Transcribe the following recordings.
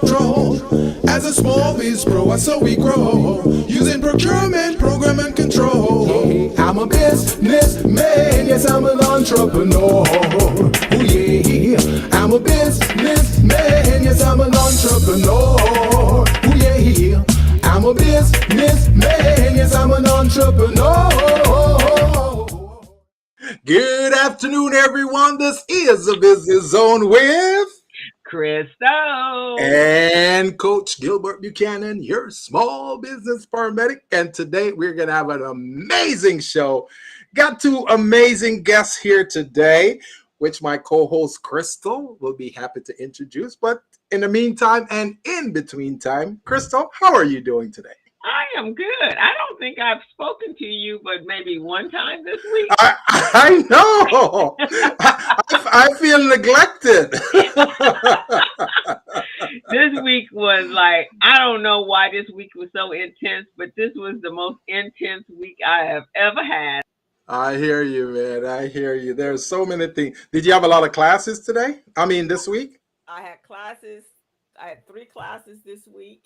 control. As a small biz pro, that's how we grow. Using procurement, program, and control. I'm a businessman, yes, I'm an entrepreneur. Oh yeah, I'm a businessman, yes, I'm an entrepreneur. Oh yeah, I'm a businessman, yes, I'm an entrepreneur. Good afternoon, everyone. This is the Business Zone with Crystal and Coach Gilbert Buchanan, your small business paramedic. And today we're going to have an amazing show. Got two amazing guests here today, which my co-host Crystal will be happy to introduce. But in the meantime and in between time, Crystal, how are you doing today? I am good. I don't think I've spoken to you, but maybe one time this week. I know. I feel neglected. This week was like, I don't know why this week was so intense, but this was the most intense week I have ever had. I hear you, man. I hear you. There's so many things. Did you have a lot of classes today? I mean, this week? I had classes. I had 3 classes this week.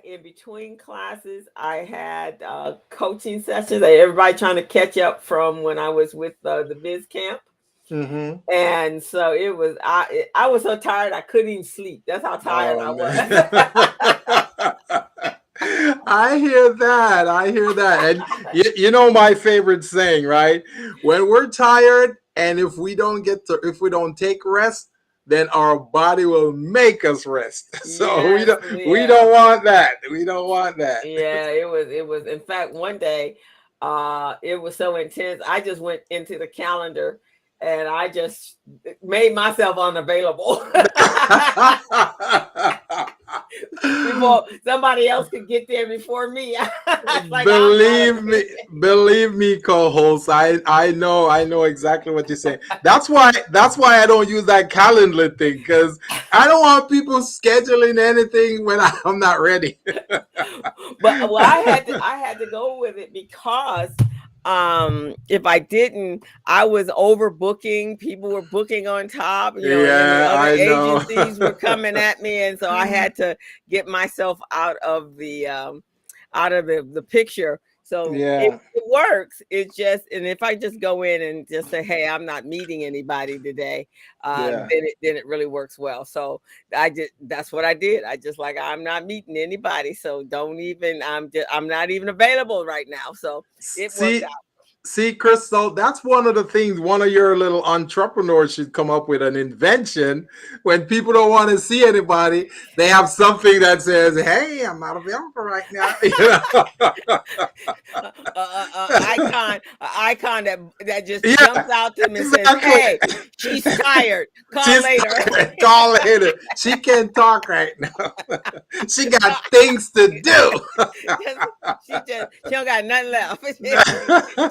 In between classes, I had coaching sessions. Everybody trying to catch up from when I was with the biz camp. Mm-hmm. And so it was, I was so tired, I couldn't even sleep. That's how tired I was. I hear that. I hear that. And you know my favorite saying, right? When we're tired and if we don't take rest, then our body will make us rest. So yes, we don't want that. We don't want that. Yeah, it was. In fact, one day, it was so intense. I just went into the calendar and I just made myself unavailable. Before somebody else could get there before me. Like, believe me, co-host. I know exactly what you're saying. That's why I don't use that calendar thing, because I don't want people scheduling anything when I'm not ready. But I had to go with it because if I didn't, I was overbooking. People were booking on top, and other agencies were coming at me, and so I had to get myself out of the picture. So it works. It's just, and if I just go in and just say, "Hey, I'm not meeting anybody today," then it really works well. So that's what I did. I'm not meeting anybody, so I'm not even available right now. So it worked out. See, Crystal, that's one of the things one of your little entrepreneurs should come up with, an invention. When people don't want to see anybody, they have something that says, "Hey, I'm not available right now." Icon that just jumps out to me and says, "Hey, she's tired. Call later. Call later. She can't talk right now. She got things to do." She don't got nothing left.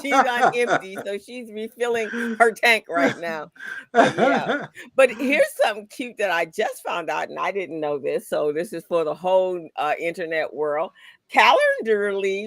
She's on empty, so she's refilling her tank right now. But here's something cute that I just found out, and I didn't know this. So this is for the whole internet world. Calendly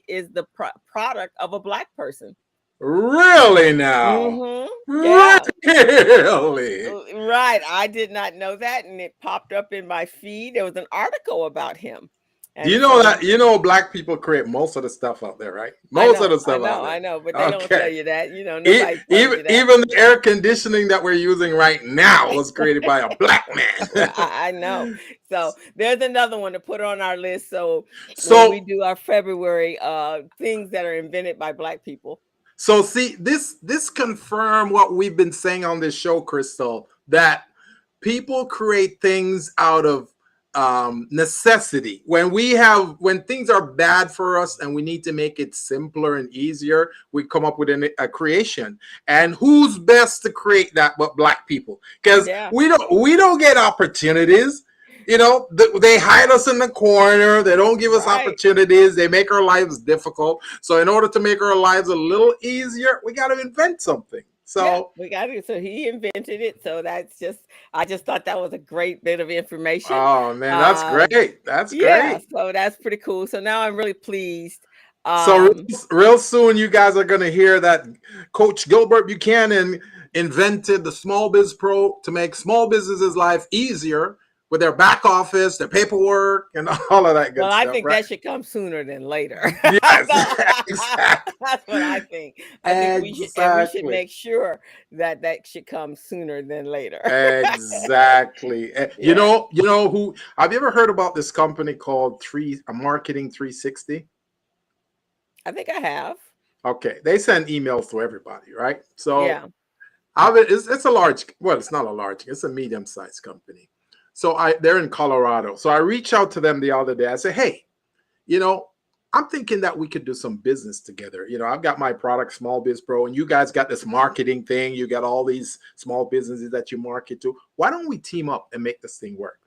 is the product of a Black person. Really now? Mm-hmm. Yeah. Really? Right. I did not know that, and it popped up in my feed. There was an article about him. And you know Black people create most of the stuff out there, right? Most of the stuff out there. I know, but they don't tell you that. Even the air conditioning that we're using right now was created by a Black man. I know. So there's another one to put on our list. So when we do our February things that are invented by Black people. So see, this confirms what we've been saying on this show, Crystal, that people create things out of necessity. When things are bad for us and we need to make it simpler and easier, we come up with a creation. And who's best to create that but Black people? Because we don't get opportunities. They hide us in the corner. They don't give us opportunities. They make our lives difficult. So in order to make our lives a little easier, we got to invent something. So we got it. So he invented it. So I just thought that was a great bit of information. Oh man, that's great. That's great. So that's pretty cool. So now I'm really pleased. So real soon, you guys are going to hear that Coach Gilbert Buchanan invented the Small Biz Pro to make small businesses' life easier with their back office, their paperwork, and all of that good Well, stuff. I think right? that should come sooner than later. Yes, exactly. That's what I think. I think we should make sure that that should come sooner than later. Exactly. Yeah. You know who? Have you ever heard about this company called Marketing 360? I think I have. Okay, they send emails to everybody, right? So Yeah. it's a large. Well, it's not a large. It's a medium-sized company. So they're in Colorado. So I reached out to them the other day. I said, hey, you know, I'm thinking that we could do some business together. You know, I've got my product, Small Biz Pro, and you guys got this marketing thing. You got all these small businesses that you market to. Why don't we team up and make this thing work?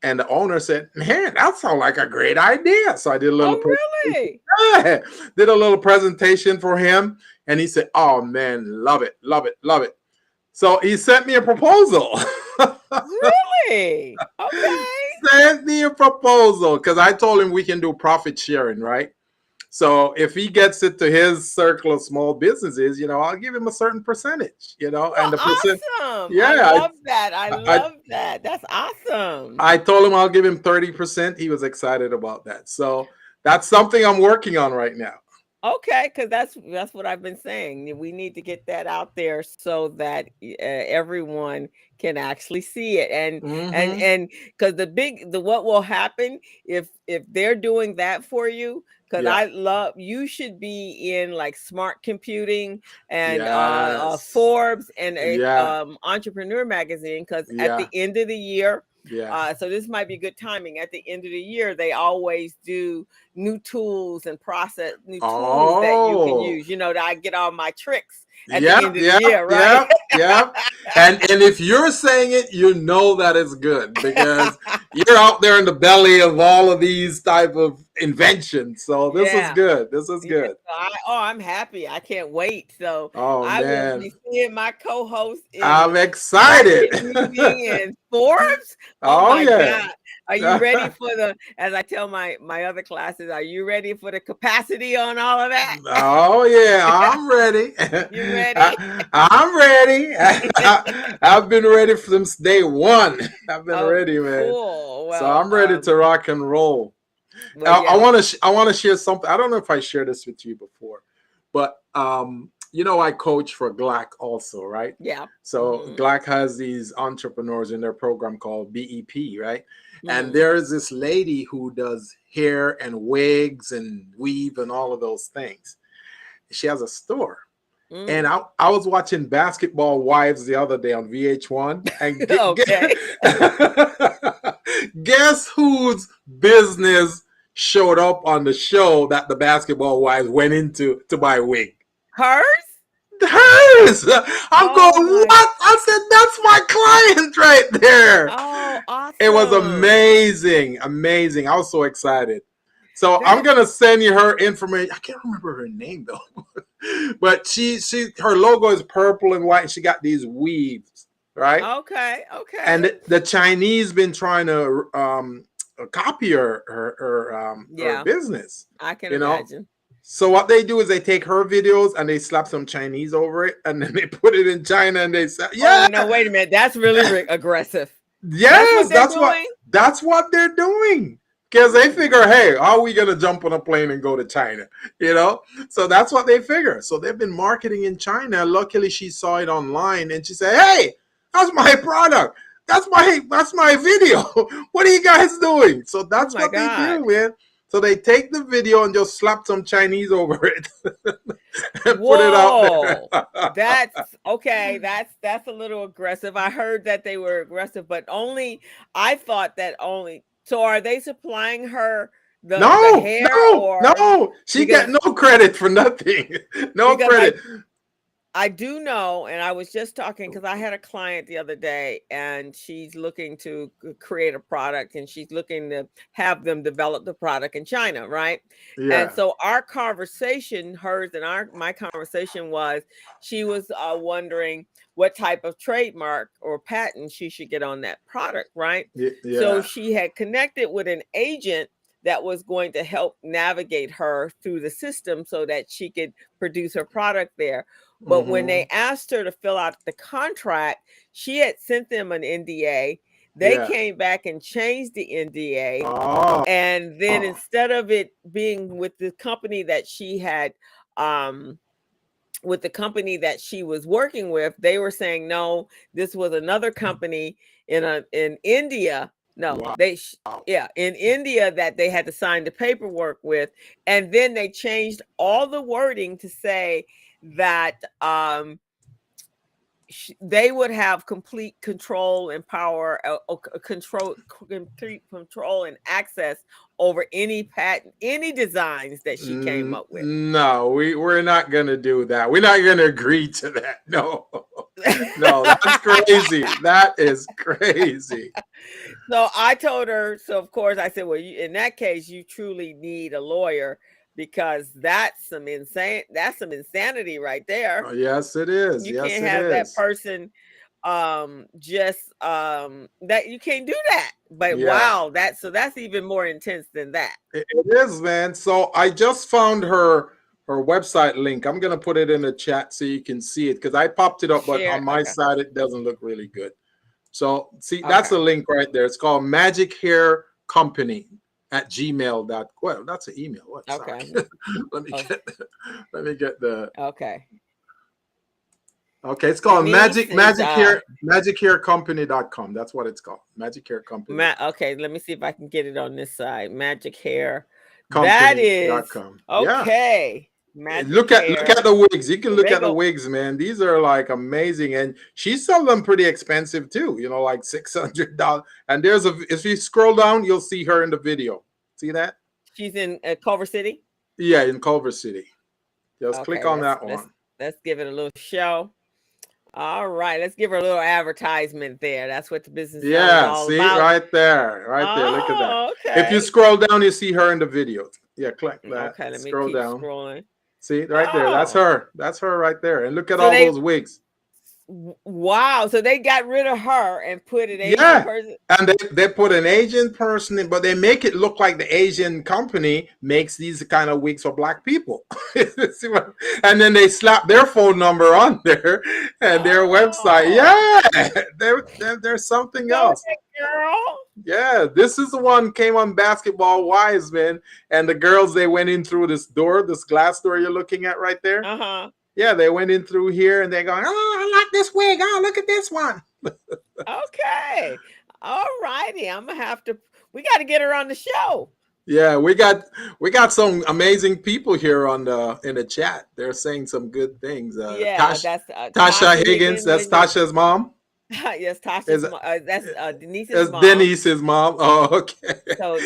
And the owner said, man, that sounds like a great idea. So I did a little really? yeah, did a little presentation for him. And he said, oh man, love it, love it, love it. So he sent me a proposal. Really? Okay. Sent me a proposal because I told him we can do profit sharing, right? So if he gets it to his circle of small businesses, you know, I'll give him a certain percentage, you know, Well, and the percent. awesome. Yeah, I love that. I love that. That's awesome. I told him I'll give him 30%. He was excited about that. So that's something I'm working on right now. Okay, because that's what I've been saying. We need to get that out there so that everyone can actually see it, and because the what will happen if they're doing that for you. Because Yeah. I love you should be in like smart computing and Yes. Forbes and Yeah. Entrepreneur magazine. Because at Yeah. the end of the year. Yeah. So this might be good timing. At the end of the year, they always do new tools and new tools that you can Oh. use. You know, that I get all my tricks at the Yep. end of Yep. the year, right? Yep. Yep. And if you're saying it, you know that it's good because you're out there in the belly of all of these type of inventions. So this is Yeah. good. This is good. I'm happy. I can't wait. So Oh I will man. be seeing my co-host in I'm excited. meeting in Forbes. Oh Oh my yeah. God. Are you ready for as I tell my other classes, are you ready for the capacity on all of that? Oh yeah, I'm ready. You ready? I'm ready. I've been ready since day one. I've been ready, man. Cool. So Well, I'm ready to rock and roll. well, yeah. I want to share something. I don't know if I shared this with you before, but you know, I coach for GLAC also, right? Yeah. So GLAC has these entrepreneurs in their program called BEP, right? And Mhm. there's this lady who does hair and wigs and weave and all of those things. She has a store. And I was watching Basketball Wives the other day on VH1. And Okay. guess whose business showed up on the show that the Basketball Wives went into to buy a wig? Hers? Hers. I'm going, my. what? I said, that's my client right there. Oh, awesome. It was amazing. Amazing. I was so excited. So I'm going to send you her information. I can't remember her name though. But her logo is purple and white and she got these weaves, right? Okay. And the Chinese been trying to copy her business. I can imagine. So what they do is they take her videos and they slap some Chinese over it and then they put it in China and they say, yeah. Oh, no, wait a minute. That's really aggressive. Yes, that's what they're doing. Because they figure, hey, how are we going to jump on a plane and go to China? You know? So that's what they figure. So they've been marketing in China. Luckily, she saw it online and she said, hey, that's my product. That's my video. What are you guys doing? So that's what they do, man. So they take the video and just slap some Chinese over it and put it out there. That's okay. That's a little aggressive. I heard that they were aggressive, but I thought that only. So are they supplying her the hair? No. She got no credit for nothing. No credit. I do know, and I was just talking because I had a client the other day and she's looking to create a product and she's looking to have them develop the product in China, right? Yeah. And so our conversation, hers and my conversation was, she was wondering what type of trademark or patent she should get on that product, right? Yeah. So she had connected with an agent that was going to help navigate her through the system so that she could produce her product there. But when they asked her to fill out the contract, she had sent them an NDA. They came back and changed the NDA. Oh. And then instead of it being with the company that she had, with the company that she was working with, they were saying, no, this was another company in India. No, Wow. In India that they had to sign the paperwork with. And then they changed all the wording to say that they would have complete control and power, complete control and access over any patent, any designs that she came up with. No, we're not going to do that. We're not going to agree to that. No, no, that's crazy. That is crazy. So I told her, so of course I said, well, in that case, you truly need a lawyer, because that's some insanity right there. Oh, yes, it is. You yes, can't it have is. that person that you can't do that. But wow, that's even more intense than that. It is, man. So I just found her website link. I'm gonna put it in the chat so you can see it, because I popped it up, but on my side it doesn't look really good. So see, that's the link right there. It's called Magic Hair Company at gmail.com. Well, that's an email. What? Okay. let me get the okay. Okay, it's called magichaircompany.com. That's what it's called. Magic Hair Company. Okay, let me see if I can get it on this side. Magic Hair Company. That is okay. Yeah. Look at the wigs. You can look at the wigs, man. These are like amazing, and she sells them pretty expensive too. You know, like $600. And if you scroll down, you'll see her in the video. See that? She's in Culver City. Yeah, in Culver City. Just click on that one. Let's give it a little show. All right, let's give her a little advertisement there. That's what the business is all about. Right there. Look at that. Okay. If you scroll down, you see her in the video. Yeah, click that. Okay, let me scroll keep down. Scrolling. See, right there. That's her. That's her right there. And look at all those wigs. Wow. So they got rid of her and put an Asian person. And they put an Asian person in, but they make it look like the Asian company makes these kind of wigs for black people. And then they slap their phone number on there and their website. Yeah, there's something else. Girl. Yeah, this is the one came on Basketball Wives, man. And the girls, they went in through this door, this glass door you're looking at right there. Yeah, they went in through here and they're going, oh, I like this wig. Oh, look at this one. Okay. All righty. We got to get her on the show. Yeah, we got some amazing people here in the chat. They're saying some good things. That's Tasha Higgins. That's Tasha's mom. Yes, Tasha's mom. That's Denise's mom. Denise's mom. Oh, okay. So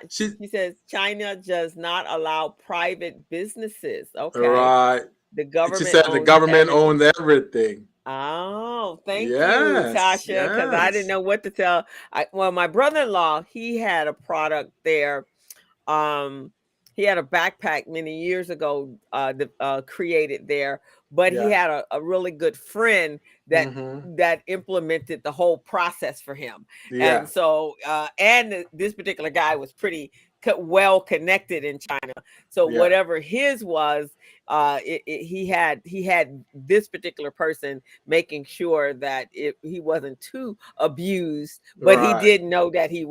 she says China does not allow private businesses. Okay. Right. The government. She said the government owns everything. Oh, thank you, Tasha, because I didn't know what to tell. My brother-in-law, he had a product there. He had a backpack many years ago created there, but he had a really good friend that implemented the whole process for him. Yeah. And so, this particular guy was pretty well connected in China. So whatever his was, he had this particular person making sure that he wasn't too abused, but he didn't know that it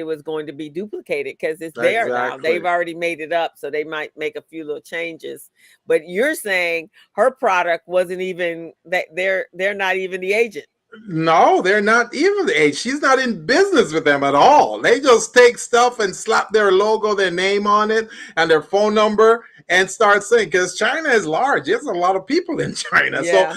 was going to be duplicated, because it's there now. They've already made it up, so they might make a few little changes. But you're saying her product wasn't even that they're not even the agent. No, they're not even the agent. She's not in business with them at all. They just take stuff and slap their logo, their name on it, and their phone number, and start saying, because China is large. There's a lot of people in China. So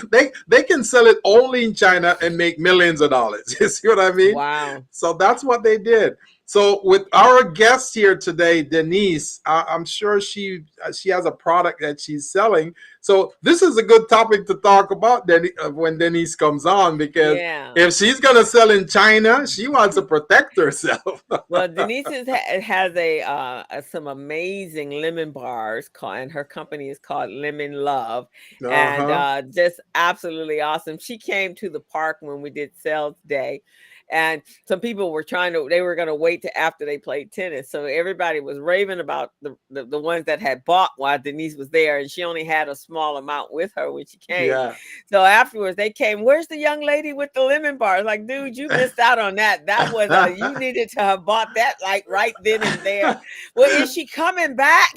they can sell it only in China and make millions of dollars. You see what I mean? Wow. So that's what they did. So with our guest here today, Denise, I'm sure she has a product that she's selling. So this is a good topic to talk about when Denise comes on, because if she's going to sell in China, she wants to protect herself. Well, Denise has some amazing lemon bars, and her company is called Lemon Love, and just absolutely awesome. She came to the park when we did sales day. And some people were they were going to wait till after they played tennis. So everybody was raving about the ones that had bought while Denise was there. And she only had a small amount with her when she came. Yeah. So afterwards they came, where's the young lady with the lemon bars? Like, dude, you missed out on that. That was, you needed to have bought that like right then and there. Well, is she coming back?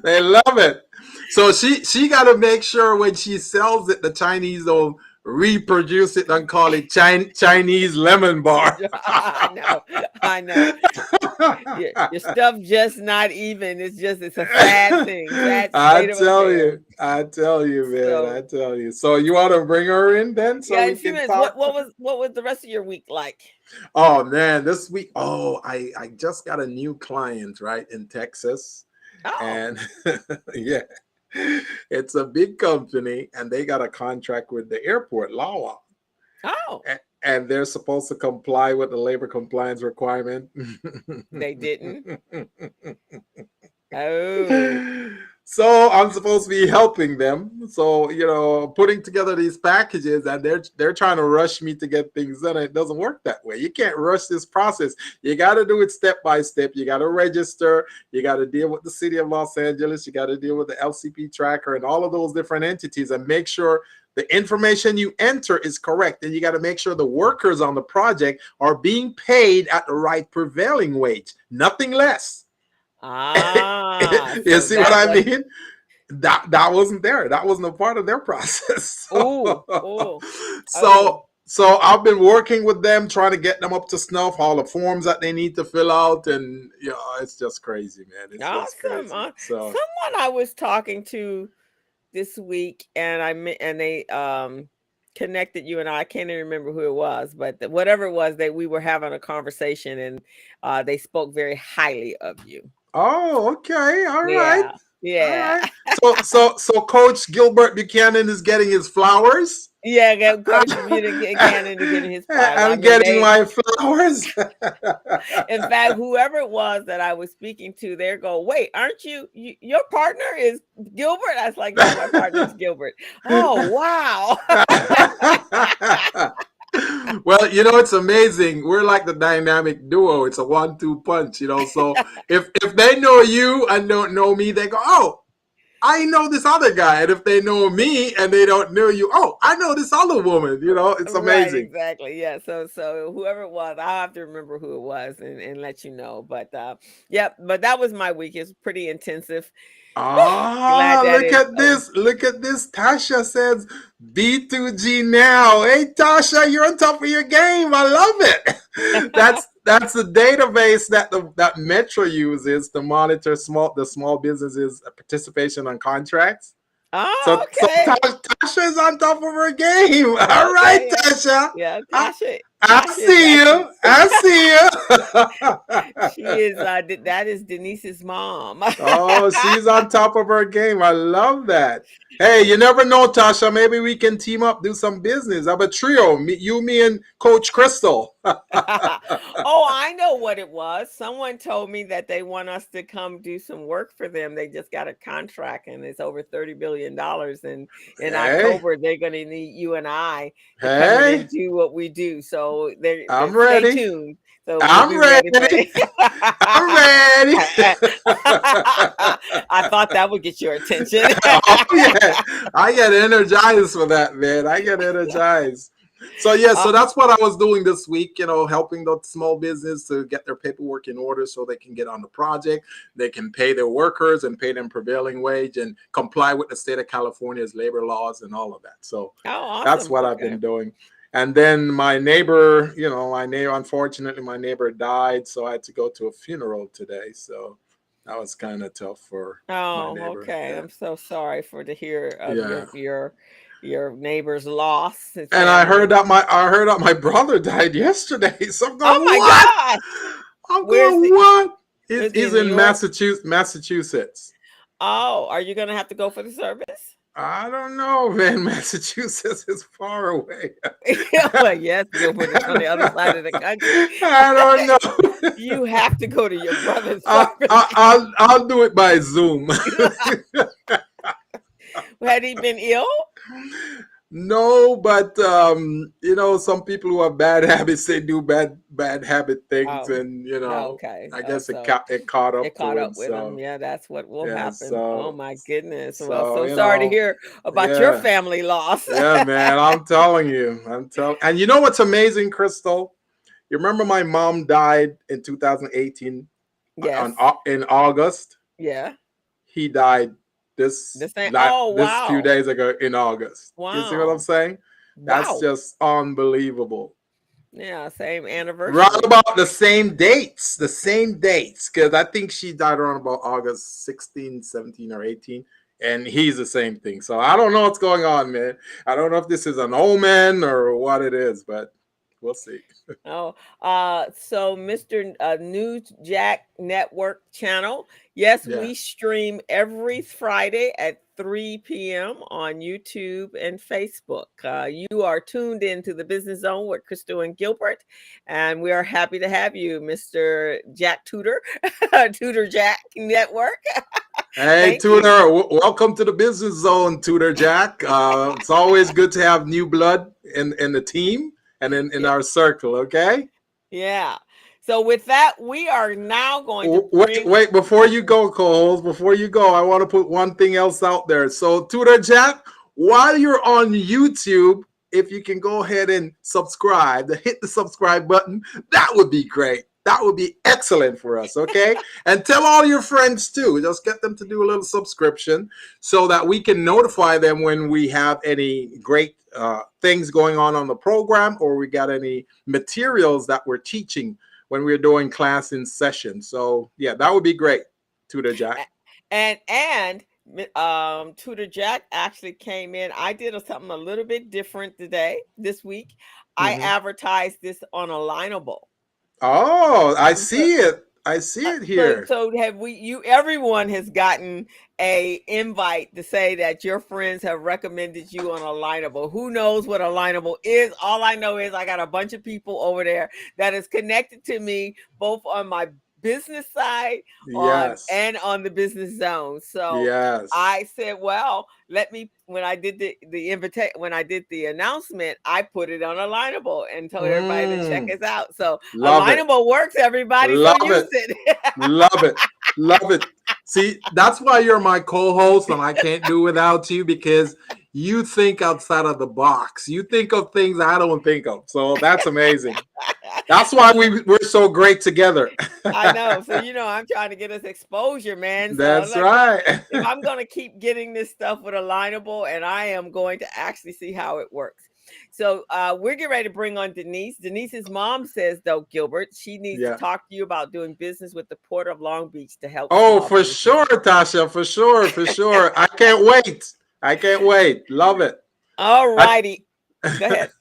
They love it. So she got to make sure when she sells it, the Chinese will reproduce it and call it Chinese lemon bar. I know. Your stuff just not even. It's a sad thing. I tell you, man. So, I tell you. So you want to bring her in then? So we can talk. What was the rest of your week like? Oh man, this week. Oh, I just got a new client right in Texas. Oh. And yeah, it's a big company, and they got a contract with the airport, LAWA. Oh. And they're supposed to comply with the labor compliance requirement. They didn't. Oh. So I'm supposed to be helping them. So, putting together these packages, and they're trying to rush me to get things done. It doesn't work that way. You can't rush this process. You got to do it step by step. You got to register. You got to deal with the city of Los Angeles. You got to deal with the LCP tracker and all of those different entities, and make sure the information you enter is correct. And you got to make sure the workers on the project are being paid at the right prevailing wage, nothing less. You see what I mean? That wasn't there. That wasn't a part of their process. So I've been working with them, trying to get them up to snuff, all the forms that they need to fill out, and it's just crazy, man. It's just crazy. Someone I was talking to this week, and they connected you and I can't even remember who it was, but whatever it was, we were having a conversation, and they spoke very highly of you. Oh, okay. All right. Yeah. All right. So Coach Gilbert Buchanan is getting his flowers. Yeah, Coach Buchanan is getting his flowers. I'm getting my flowers. In fact, whoever it was that I was speaking to, they're go, wait, aren't you your partner is Gilbert? I was like, yeah, my partner is Gilbert. Oh, wow. Well, it's amazing. We're like the dynamic duo. It's a 1-2 punch, So if they know you and don't know me, they go, oh, I know this other guy. And if they know me and they don't know you, oh, I know this other woman. It's amazing. Right, exactly. Yeah. So whoever it was, I'll have to remember who it was and let you know. But but that was my week. It's pretty intensive. Look at this. Look at this. Tasha says B2G now. Hey, Tasha, you're on top of your game. I love it. That's the database that Metro uses to monitor the small businesses' participation on contracts. Oh, okay. So Tasha is on top of her game. All right, Tasha. Yeah, Tasha. I see you. She is. That is Denise's mom. Oh, she's on top of her game. I love that. Hey, you never know, Tasha. Maybe we can team up, do some business. Have a trio. Me, and Coach Crystal. Oh, I know what it was. Someone told me that they want us to come do some work for them. They just got a contract, and it's over $30 billion. And in October, they're going to need you and I to come in and do what we do. So I'm ready. Stay tuned. So I'm ready. I'm ready. I thought that would get your attention. Oh, yeah. I get energized for that, man. I get energized. So that's what I was doing this week, helping the small business to get their paperwork in order so they can get on the project. They can pay their workers and pay them prevailing wage and comply with the state of California's labor laws and all of that. So awesome. That's what I've been doing. And then my neighbor, unfortunately, my neighbor died, so I had to go to a funeral today. So that was kind of tough for my neighbor. Okay. Yeah. I'm so sorry to hear of your neighbor's loss. And I heard that my brother died yesterday. So I'm going, oh my God! I'm going, what? He's in Massachusetts. Oh, are you gonna have to go for the service? I don't know, man. Massachusetts is far away. Well, yes, Gilbert, on the other side of the country. I don't know. You have to go to your brother's service. I'll do it by Zoom. Had he been ill? No, but some people who have bad habits, they do bad habit things, Oh, and okay. I Oh, guess so it caught it up to caught him. up with them. So Yeah, that's what will yeah, happen. Oh so my goodness. Well, so so sorry to hear about your yeah, family loss. yeah, man. I'm telling you, and you know what's amazing, Crystal? You remember my mom died in 2018 Yes. in August. Yeah. He died The same. Oh, this few wow. days ago in August. You see what I'm Wow. saying? That's Wow. just unbelievable. Yeah, same Right anniversary. about the same dates, because I think she died around about August 16, 17, or 18, and he's the same thing. So I don't know what's going on, man. I don't know if this is an omen or what it is, but we'll see. Oh, so Mr. News Jack Network channel. Yes, Yeah. we stream every Friday at 3 p.m. on YouTube and Facebook. You are tuned into the Business Zone with Crystal and Gilbert, and we are happy to have you, Mr. Jack Tutor, Tutor Jack Network. Hey, Thank you. Tutor, welcome to the Business Zone, Tutor Jack. It's always good to have new blood in the team and in Yeah. our circle, okay? Yeah. So with that, we are now going to Wait, bring. before you go, Coles, before you go, I want to put one thing else out there. So, Tutor Jack, while you're on YouTube, if you can go ahead and subscribe, hit the subscribe button, that would be great. That would be excellent for us, okay? And tell all your friends too. Just get them to do a little subscription so that we can notify them when we have any great things going on the program, or we got any materials that we're teaching when we're doing class in session. So yeah, that would be great, Tutor Jack. And Tutor Jack actually came in. I did something a little bit different this week. I Mm-hmm. advertised this on Alignable. Oh, I So, see it. I see it so, here. so have we? Everyone has gotten a invite to say that your friends have recommended you on Alignable. Who knows what Alignable is? All I know is I got a bunch of people over there that is connected to me, both on my business side Yes. and on the business zone. So Yes. I said, well, let me, when I did the invitation, when I did the announcement, I put it on Alignable and told everybody to check Mm. us out. So Love it. Alignable works, everybody. So Love use it. it. Love it. Love it. See, that's why you're my co-host and I can't do without you, because you think outside of the box. You think of things I don't think of. So that's amazing. That's why So we're so great together. I know. So I'm trying to get us exposure, man. So I'm That's like, well, right. if I'm gonna keep getting this stuff with Alignable, and I am going to actually see how it works. So we're getting ready to bring on Denise. Denise's mom says, though, Gilbert, she needs to Yeah. talk to you about doing business with the Port of Long Beach to help Oh, small for businesses. sure, Tasha. For sure. For sure. I can't wait. I can't wait. Love it. All I, righty. Go ahead.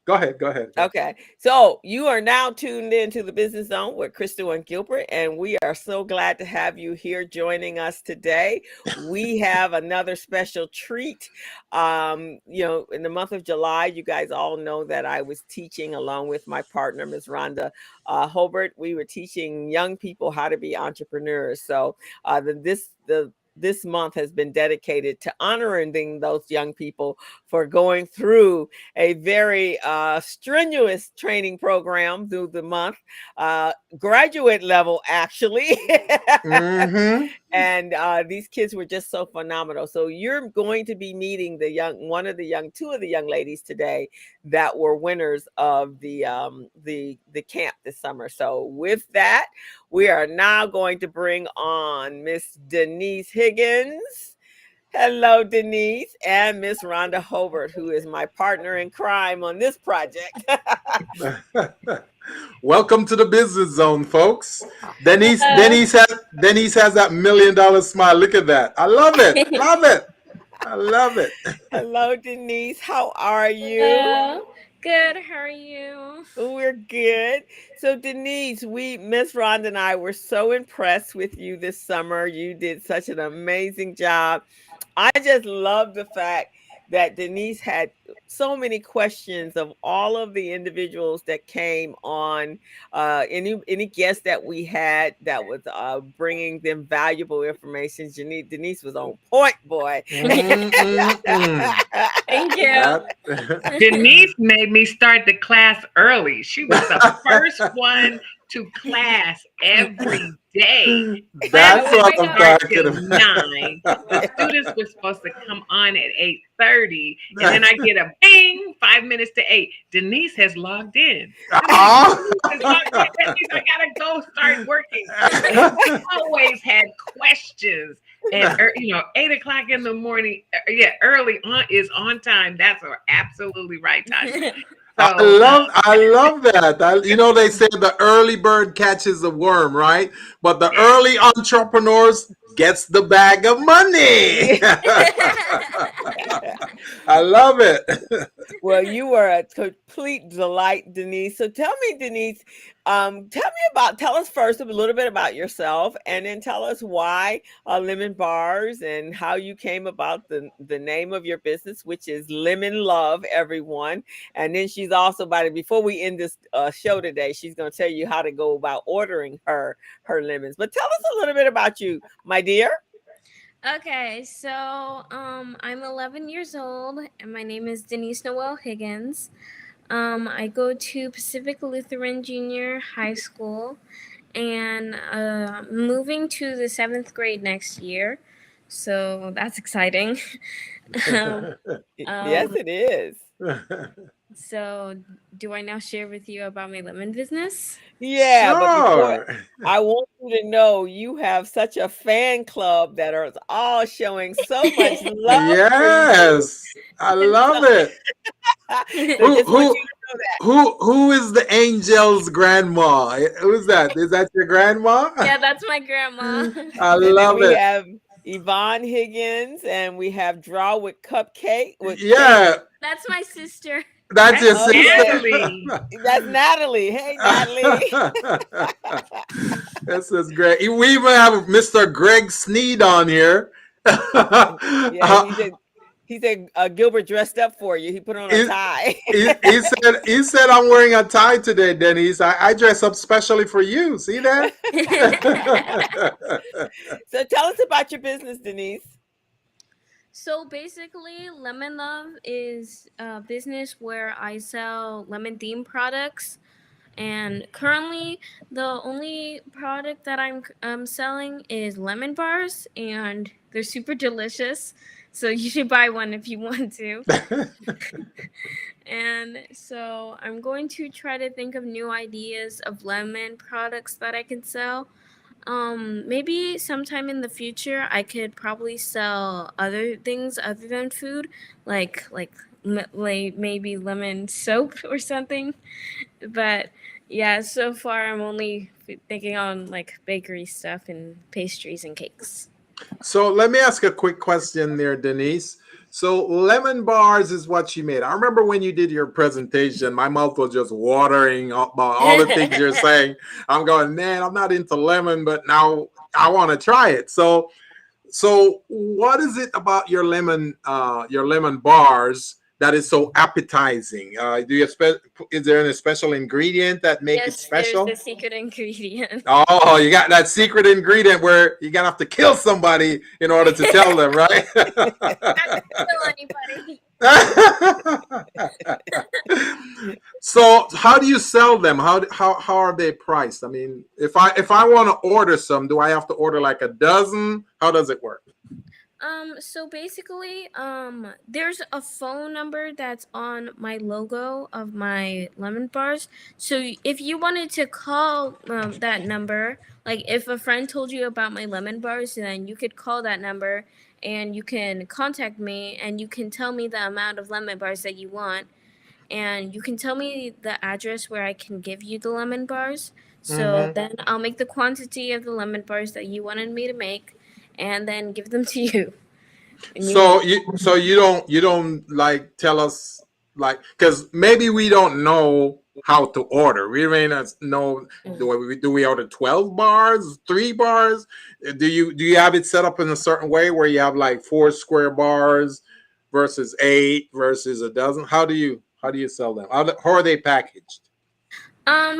go ahead. Go ahead. Okay, so you are now tuned into the Business Zone with Crystal and Gilbert, and we are so glad to have you here joining us today. We have another special treat. In the month of July, you guys all know that I was teaching along with my partner, Ms. Rhonda Hobart. We were teaching young people how to be entrepreneurs. So this month has been dedicated to honoring those young people for going through a very strenuous training program through the month, graduate level, actually. Mm-hmm. And these kids were just so phenomenal. So you're going to be meeting two of the young ladies today that were winners of the camp this summer. So with that, we are now going to bring on Miss Denise Higgins. Hello, Denise, and Miss Rhonda Hobart, who is my partner in crime on this project. Welcome to the Business Zone, folks. Denise, Hello. Denise has Denise has that $1,000,000 smile. Look at that. I love it. Love it. I love it. Hello, Denise. How are you? Hello. Good. How are you? We're good. So, Denise, Miss Rhonda and I were so impressed with you this summer. You did such an amazing job. I just love the fact that Denise had so many questions of all of the individuals that came on, any guests that we had that was bringing them valuable information. Denise was on point, boy. Thank you. Denise made me start the class early. She was the first one to class every day. That's what I'm talking till about. 9. The students were supposed to come on at 8:30, and then I get a bing 5 minutes to 8. Denise has logged in. That means I gotta go start working. And I always had questions. And 8:00 in the morning, early on is on time. That's absolutely right, Tasha. I love that. They say the early bird catches the worm, right? But the early entrepreneurs gets the bag of money. I love it. Well, you were a complete delight, Denise. So tell me, Denise, tell us first a little bit about yourself, and then tell us why Lemon Bars and how you came about the name of your business, which is Lemon Love, everyone. And then she's also, before we end this show today, she's going to tell you how to go about ordering her lemons. But tell us a little bit about you, my dear. Okay, so I'm 11 years old, and my name is Denise Noel Higgins. I go to Pacific Lutheran Junior High School, and moving to the 7th grade next year, so that's exciting. Yes, it is. So, do I now share with you about my lemon business? Yeah, sure. But before, I want you to know you have such a fan club that are all showing so much love. Yes, I love it. Who is the angel's grandma? Who's that? Is that your grandma? Yeah, that's my grandma. I love it. We have Yvonne Higgins, and we have Draw with Cupcake. That's my sister. That's your sister. Natalie. That's Natalie. Hey, Natalie. This is great. We even have Mr. Greg Sneed on here. He said Gilbert dressed up for you. He put on a tie. he said I'm wearing a tie today, Denise. I dress up specially for you. See that? So tell us about your business, Denise. So basically, Lemon Love is a business where I sell lemon themed products. And currently, the only product that I'm selling is lemon bars, and they're super delicious. So you should buy one if you want to. And so I'm going to try to think of new ideas of lemon products that I can sell. Maybe sometime in the future I could probably sell other things other than food, like maybe lemon soap or something. But yeah, so far I'm only thinking on like bakery stuff and pastries and cakes. So let me ask a quick question there, Denise. So lemon bars is what you made. I remember when you did your presentation, my mouth was just watering about all the things you're saying. I'm going, man, I'm not into lemon, but now I want to try it. So what is it about your lemon bars that is so appetizing? Is there any special ingredient that makes it special? There's a secret ingredient. Oh, you got that secret ingredient where you're gonna have to kill somebody in order to tell them, right? Not to kill anybody. So how do you sell them? How are they priced? I mean, if I want to order some, do I have to order like a dozen? How does it work? So basically, there's a phone number that's on my logo of my lemon bars. So if you wanted to call that number, like if a friend told you about my lemon bars, then you could call that number and you can contact me and you can tell me the amount of lemon bars that you want. And you can tell me the address where I can give you the lemon bars. So then I'll make the quantity of the lemon bars that you wanted me to make and then give them to you. So you don't like tell us, like, because maybe we don't know how to order. We may not know. Do we order 12 bars, 3 bars? Do you have it set up in a certain way where you have like 4 square bars, versus 8 versus a dozen? How do you sell them? How are they packaged?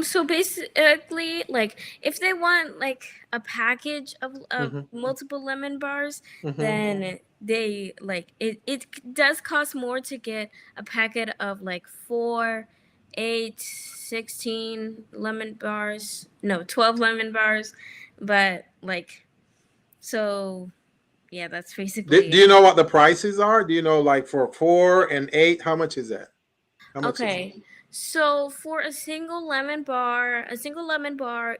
So basically, like if they want like a package of Mhm. multiple lemon bars, Mhm. then they like it does cost more to get a packet of like 4, 8, 16 lemon bars. No, 12 lemon bars. But like so yeah, that's basically Do it. you know what the prices are? Do you know, like, for 4 and 8, how much is that? How much is it? Okay. So for a single lemon bar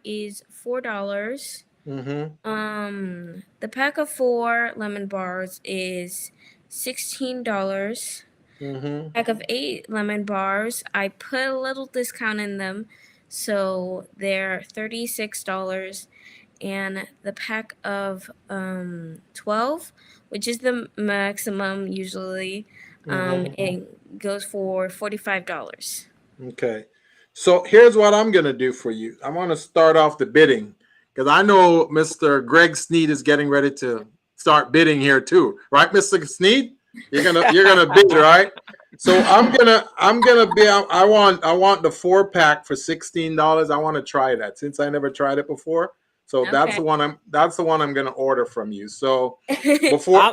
is $4. Mhm. The pack of 4 lemon bars is $16. Mhm. Pack of 8 lemon bars, I put a little discount in them, so they're $36. And the pack of 12, which is the maximum usually, Mhm. it goes for $45. Okay. So here's what I'm going to do for you. I want to start off the bidding because I know Mr. Greg Sneed is getting ready to start bidding here too, right, Mr. Sneed? You're gonna bid, right? So I'm gonna be. I want the 4 pack for $16. I want to try that since I never tried it before. So Okay. that's the one I'm gonna order from you. So And before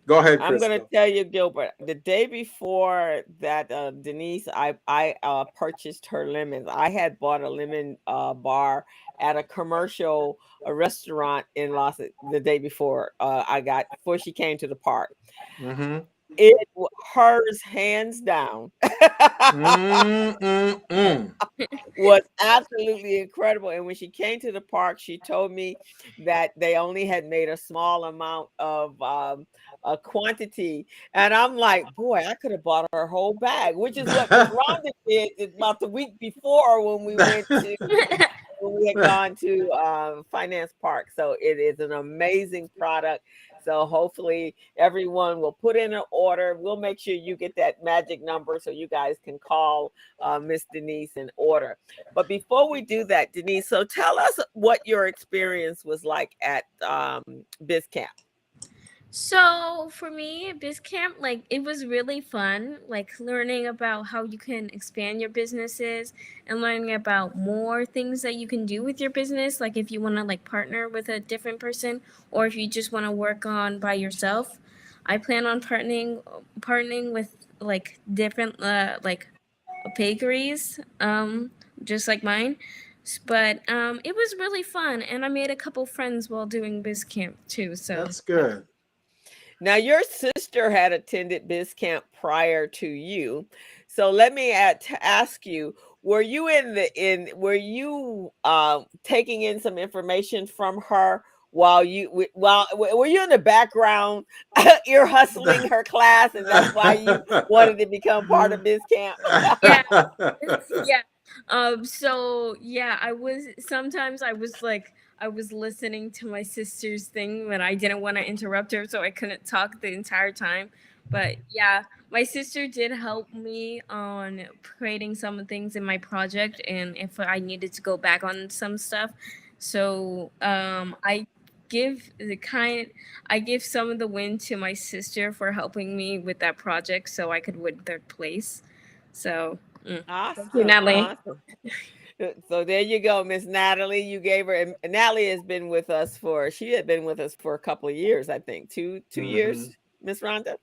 go ahead, I'm gonna Crystal. tell you, Gilbert, the day before that, Denise, I purchased her lemons. I had bought a lemon bar at a commercial a restaurant in the day before before she came to the park. Mm-hmm. Hers hands down Mm-mm-mm. was absolutely incredible. And when she came to the park, she told me that they only had made a small amount of a quantity. And I'm like, boy, I could have bought her whole bag, which is what Miss Rhonda did about the week before when we had gone to Finance Park. So it is an amazing product. So hopefully everyone will put in an order. We'll make sure you get that magic number so you guys can call Miss Denise and order. But before we do that, Denise, so tell us what your experience was like at BizCamp. So for me, BizCamp, like it was really fun, like learning about how you can expand your businesses and learning about more things that you can do with your business. Like if you want to like partner with a different person, or if you just want to work on by yourself. I plan on partnering with like different bakeries, just like mine. But it was really fun, and I made a couple friends while doing BizCamp too. So That's good. Now, your sister had attended BizCamp prior to you, so let me ask you: Were you Were you taking in some information from her while were you in the background? You're hustling her class, and that's why you wanted to become part of BizCamp. yeah, yeah. So yeah, I was like I was listening to my sister's thing, but I didn't want to interrupt her, so I couldn't talk the entire time. But yeah, my sister did help me on creating some things in my project, and if I needed to go back on some stuff. So give the kind I give some of the win to my sister for helping me with that project so I could win third place. So thank you, Awesome, Natalie. awesome. So there you go, Miss Natalie. You gave her, and Natalie has been with us she had been with us for a couple of years, I think, two Hmm. years, Miss Rhonda.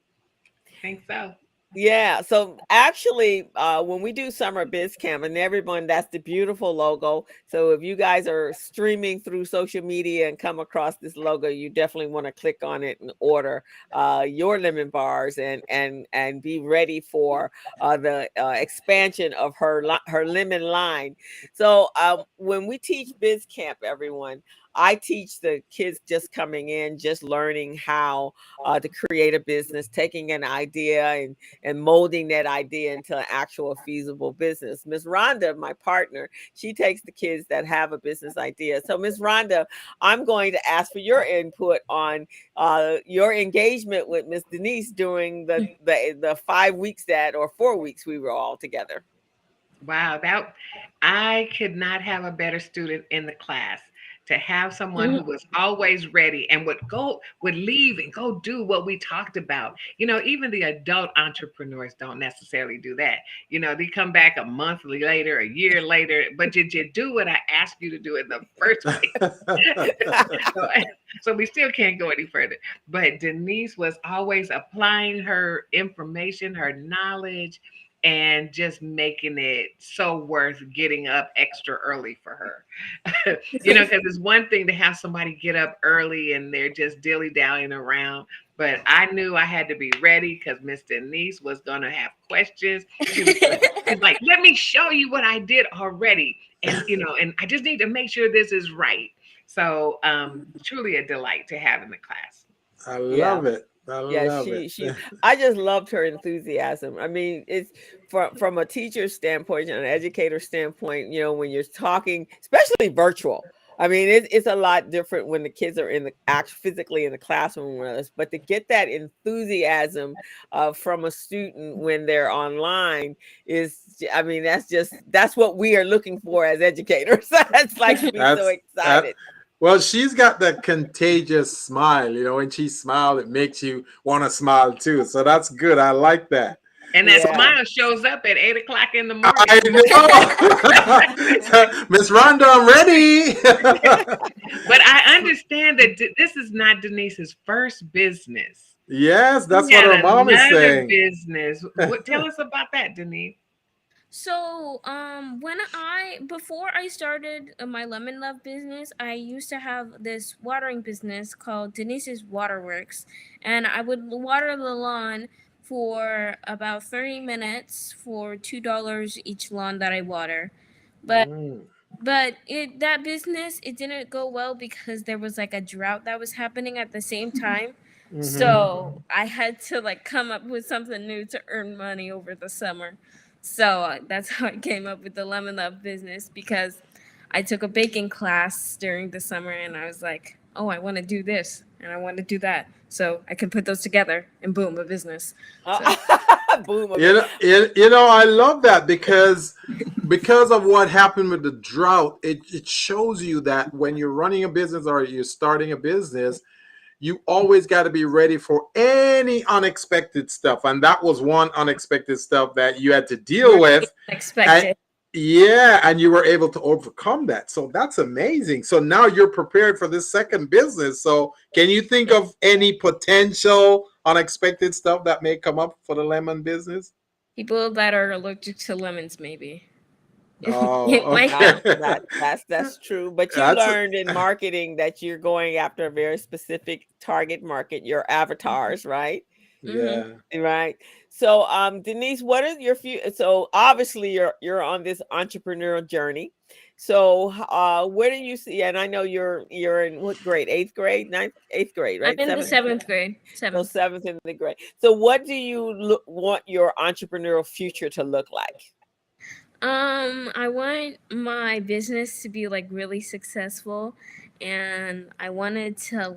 Think so. Yeah. So actually, when we do Summer Biz Camp, and everyone, that's the beautiful logo. So if you guys are streaming through social media and come across this logo, you definitely want to click on it and order your lemon bars and be ready for the expansion of her lemon line. So when we teach Biz Camp, everyone, I teach the kids just coming in, just learning how to create a business, taking an idea and molding that idea into an actual feasible business. Miss Rhonda, my partner, she takes the kids that have a business idea. So, Miss Rhonda, I'm going to ask for your input on your engagement with Miss Denise during the 5 weeks or 4 weeks we were all together. Wow, that I could not have a better student in the class. to have someone who was always ready and would leave and go do what we talked about. Even the adult entrepreneurs don't necessarily do that. They come back a month later, a year later, but did you do what I asked you to do in the first place? So we still can't go any further. But Denise was always applying her information, her knowledge, and just making it so worth getting up extra early for her. Because it's one thing to have somebody get up early and they're just dilly-dallying around. But I knew I had to be ready because Miss Denise was going to have questions. She's like, let me show you what I did already. And, and I just need to make sure this is right. So truly a delight to have in the class. I love it. I just loved her enthusiasm. I mean, it's from a teacher standpoint and an educator standpoint, when you're talking, especially virtual. I mean, it's a lot different when the kids are physically in the classroom with us, but to get that enthusiasm from a student when they're online that's what we are looking for as educators. That's like to be so excited. Well, she's got that contagious smile, when she smiles, it makes you want to smile too. So that's good. I like that. And that smile shows up at 8:00 in the morning. I know. Miss Rhonda, I'm ready. But I understand that this is not Denise's first business. Yes, that's what her mom is saying. Business. Tell us about that, Denise. So, before I started my Lemon Love business, I used to have this watering business called Denise's Waterworks, and I would water the lawn for about 30 minutes for $2 each lawn that I water. But that business, it didn't go well because there was like a drought that was happening at the same time. So I had to come up with something new to earn money over the summer. So that's how I came up with the Lemon Love business, because I took a baking class during the summer and I was like, oh, I want to do this and I want to do that. So I can put those together and boom, a business. So. Boom. I love that because of what happened with the drought, it shows you that when you're running a business or you're starting a business, you always got to be ready for any unexpected stuff. And that was one unexpected stuff that you had to deal with. Unexpected. And you were able to overcome that. So that's amazing. So now you're prepared for this second business. So can you think of any potential unexpected stuff that may come up for the lemon business? People that are allergic to lemons, maybe. Oh, okay. That's true. But you learned in marketing that you're going after a very specific target market, your avatars, right? Yeah. Right. So, Denise, what is your future? So obviously you're on this entrepreneurial journey. So, where do you see? And I know you're in what grade? 8th grade, 8th grade, right? I'm in the 7th grade. So 7th in the grade. So, what do you want your entrepreneurial future to look like? I want my business to be really successful, and I wanted to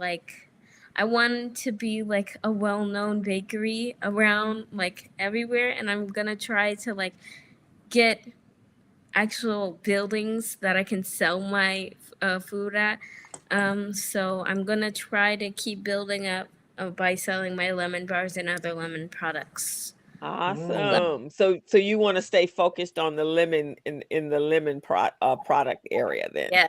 be a well-known bakery around everywhere, and I'm gonna try to get actual buildings that I can sell my food at. So I'm gonna try to keep building up by selling my lemon bars and other lemon products. Awesome. So you want to stay focused on the lemon in the lemon product area then? Yeah.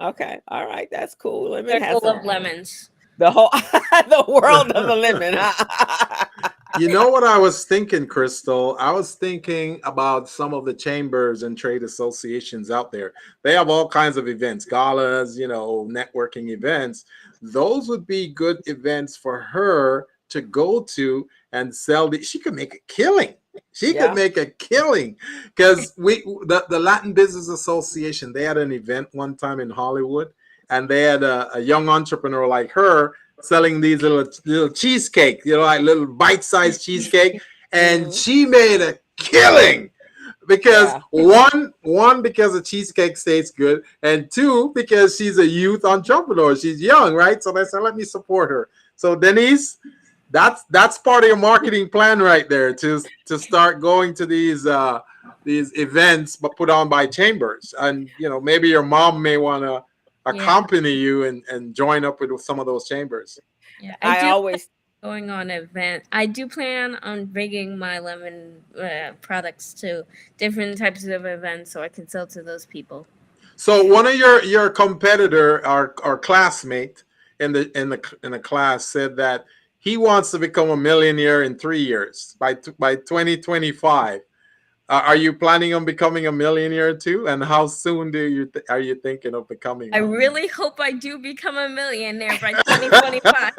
Okay. All right. That's cool. Lemon has full of lemons. The whole the world of the lemon. You know what I was thinking, Crystal? I was thinking about some of the chambers and trade associations out there. They have all kinds of events, galas, networking events. Those would be good events for her to go to and sell. She could make a killing. Could make a killing because the Latin Business Association, they had an event one time in Hollywood, and they had a young entrepreneur like her selling these little cheesecake, like little bite-sized cheesecake, and she made a killing because one because the cheesecake tastes good, and two because she's a youth entrepreneur. She's young, right? So they said, let me support her. So Denise, that's part of your marketing plan right there, to start going to these events but put on by chambers. And maybe your mom may want to accompany you and join up with some of those chambers. Yeah, I always going on event. I do plan on bringing my lemon products to different types of events so I can sell to those people. So one of your competitor, our classmate in the class, said that he wants to become a millionaire in 3 years by 2025. Are you planning on becoming a millionaire too? And how soon are you thinking of becoming I one? really hope I do become a millionaire by 2025.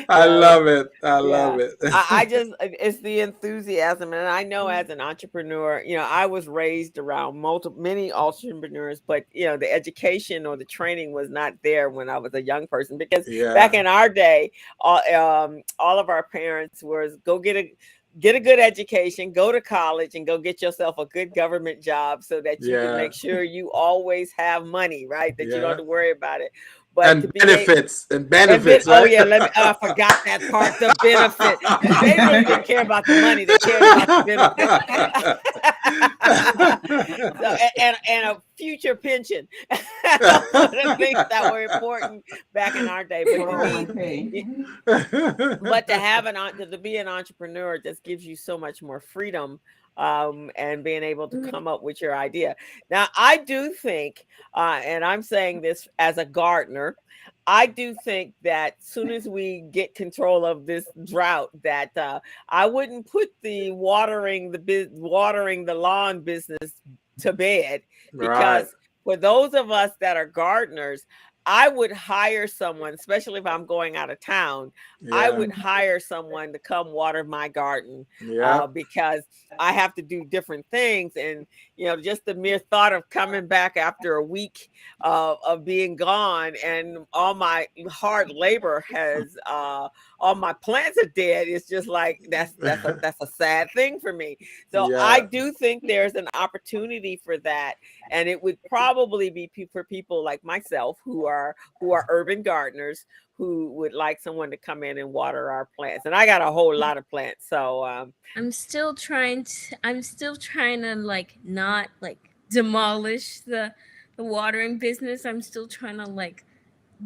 I love it. I love it. I just, it's the enthusiasm. And I know as an entrepreneur, I was raised around many entrepreneurs, but, the education or the training was not there when I was a young person, because back in our day, all of our parents was go get a good education, go to college, and go get yourself a good government job so that you can make sure you always have money, right? That you don't have to worry about it. But and benefits, right? Oh yeah, I forgot that part. The benefit. They really didn't care about the money. They cared about the benefit. and a future pension. Those are the things that were important back in our day. But to be an entrepreneur just gives you so much more freedom. And being able to come up with your idea. Now, I do think, and I'm saying this as a gardener, I do think that soon as we get control of this drought, that I wouldn't put the watering the lawn business to bed, because for those of us that are gardeners, I would hire someone, especially if I'm going out of town. I would hire someone to come water my garden, because I have to do different things. And, just the mere thought of coming back after a week of being gone, and all my hard labor has, all my plants are dead. It's just like, that's a sad thing for me. So I do think there's an opportunity for that. And it would probably be for people like myself who are urban gardeners, who would like someone to come in and water our plants. And I got a whole lot of plants. So I'm still trying to like not like demolish the watering business. I'm still trying to like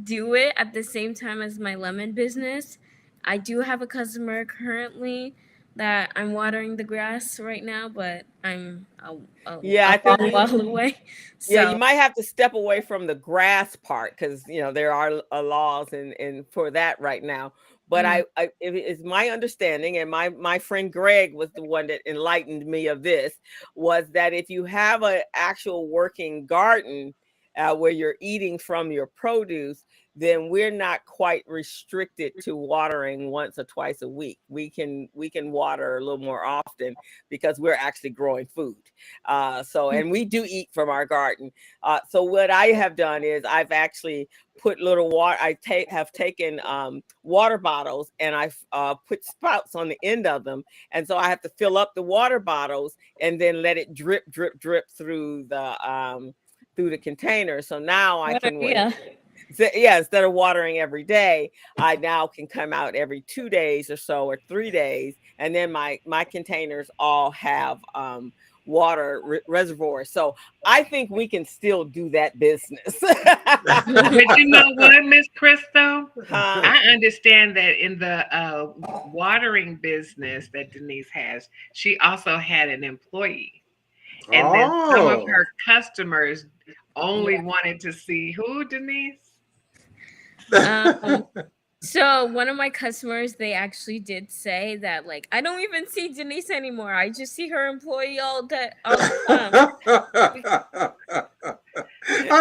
do it at the same time as my lemon business. I do have a customer currently that I'm watering the grass right now, but I'm a long while away. So. Yeah, you might have to step away from the grass part, because there are laws and for that right now. But it's my understanding, and my friend Greg was the one that enlightened me of this, was that if you have an actual working garden where you're eating from your produce, then we're not quite restricted to watering once or twice a week. We can water a little more often because we're actually growing food. And we do eat from our garden. So what I have done is I've actually put little water. I have taken water bottles, and I've put spouts on the end of them. And so I have to fill up the water bottles and then let it drip through the container. So now I can wait. So, instead of watering every day, I now can come out every 2 days or so, or 3 days. And then my containers all have water reservoirs. So I think we can still do that business. But you know what, Miss Crystal? I understand that in the watering business that Denise has, she also had an employee. And then some of her customers only wanted to see who, Denise? So one of my customers, they actually did say that, like, I don't even see Denise anymore. I just see her employee all day. I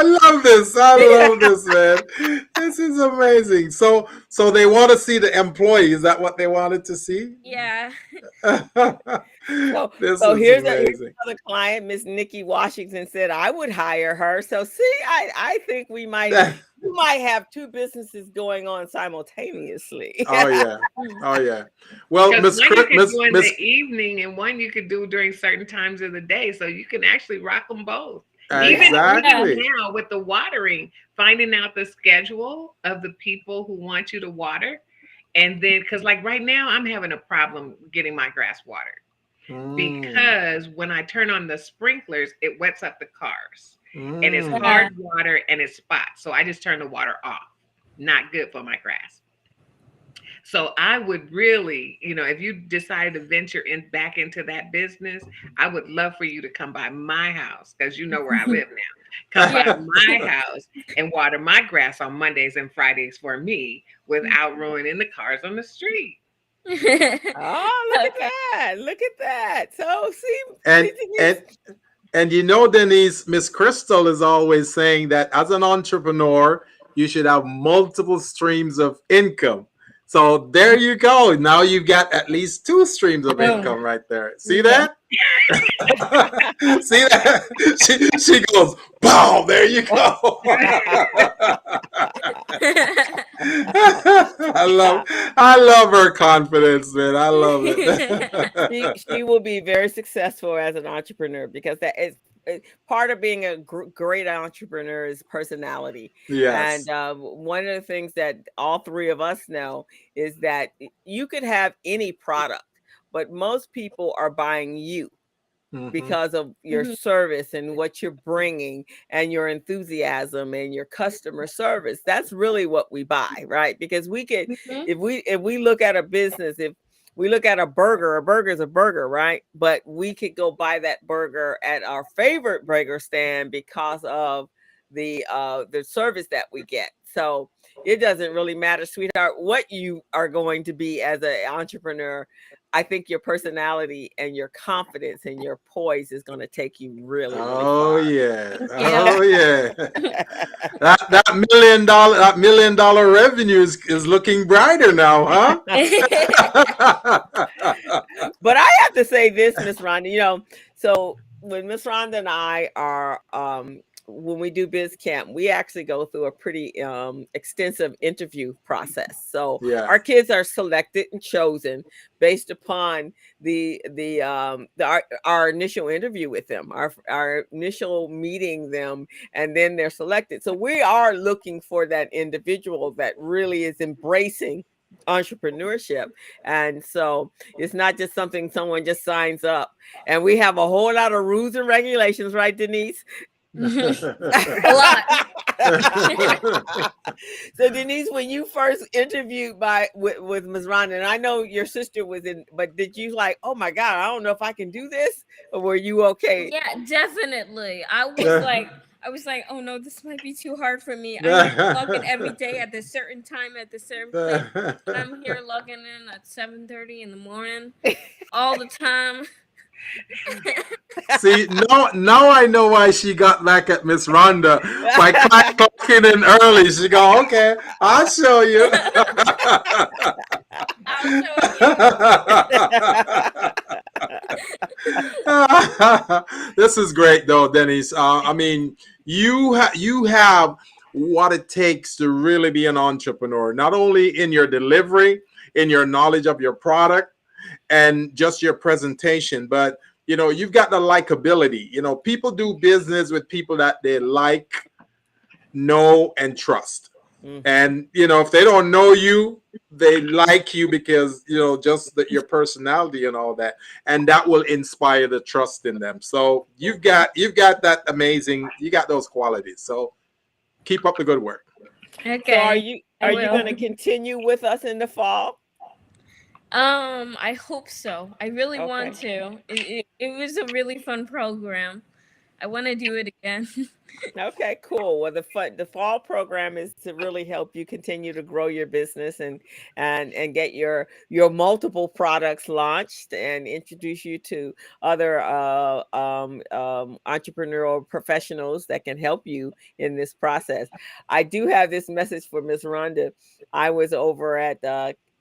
love this. I love this, man. This is amazing. So they want to see the employee. Is that what they wanted to see? Yeah. So here's another client, Miss Nikki Washington, said I would hire her. So see, I think we might have two businesses going on simultaneously. Oh yeah. Well, Miss one you can do in the evening, and one you could do during certain times of the day, so you can actually rock them both. Exactly. Even now with the watering, finding out the schedule of the people who want you to water, and then because like right now I'm having a problem getting my grass watered. because when I turn on the sprinklers, it wets up the cars. And it's Mm. hard water and it's spots. So I just turn the water off. Not good for my grass. So I would really, if you decide to venture back into that business, I would love for you to come by my house because you know where I live now. Come by my house and water my grass on Mondays and Fridays for me without ruining the cars on the street. Oh, look at that. Look at that. So see, and Denise, Miss Crystal is always saying that as an entrepreneur, you should have multiple streams of income. So there you go. Now you've got at least 2 streams of income right there. See that? See that? She goes, boom, there you go. I love her confidence, man. I love it. She will be very successful as an entrepreneur because that is part of being a great entrepreneur is personality. Yes. And one of the things that all 3 of us know is that you could have any product, but most people are buying you. Because of your service and what you're bringing and your enthusiasm and your customer service. That's really what we buy, right? Because we could, if we look at a business, if we look at a burger is a burger, right? But we could go buy that burger at our favorite burger stand because of the service that we get. So it doesn't really matter, sweetheart, what you are going to be as an entrepreneur. I think your personality and your confidence and your poise is going to take you really far. Yeah. Oh yeah. that $1 million revenue is looking brighter now, huh? But I have to say this, Miss Rhonda, so when Miss Rhonda and I are when we do biz camp, we actually go through a pretty extensive interview process. So our kids are selected and chosen based upon our initial interview with them, our initial meeting them, and then they're selected. So we are looking for that individual that really is embracing entrepreneurship. And so it's not just something someone just signs up. And we have a whole lot of rules and regulations, right, Denise? A lot. So Denise, when you first interviewed with Ms. Rhonda, and I know your sister was in, but did you like, oh my God, I don't know if I can do this, or were you okay? Yeah, definitely. I was like, oh no, this might be too hard for me. I log in every day at a certain time at the certain place. And I'm here logging in at 7:30 in the morning all the time. See, now I know why she got back at Miss Rhonda by clocking in early. She go, okay, I'll show you. I'll show you. This is great, though, Denise. I mean, you have what it takes to really be an entrepreneur. Not only in your delivery, in your knowledge of your product, and just your presentation, but you've got the likability. People do business with people that they like, know, and trust. And if they don't know you, they like you because just your personality and all that, and that will inspire the trust in them. So you've got that amazing, you got those qualities. So keep up the good work. Okay. So are you going to continue with us in the fall? I hope so. I really want to. It was a really fun program. I want to do it again. Okay, cool. Well, the fall program is to really help you continue to grow your business and get your multiple products launched and introduce you to other entrepreneurial professionals that can help you in this process. I do have this message for Ms. Rhonda. I was over at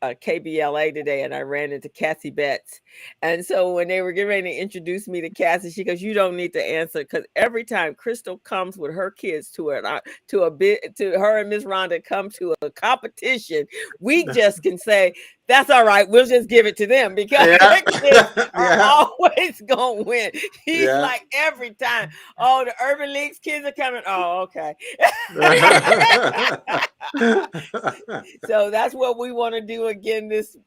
KBLA today, and I ran into Cassie Betts. And so when they were getting ready to introduce me to Cassie, she goes, "You don't need to answer," because every time Crystal comes with her kids to her and Miss Rhonda come to a competition, we just can say, That's all right. We'll just give it to them because Yeah. the kids are Yeah. always gonna win. He's Yeah. like every time. Oh, the Urban League's kids are coming. Oh, okay. So that's what we want to do again this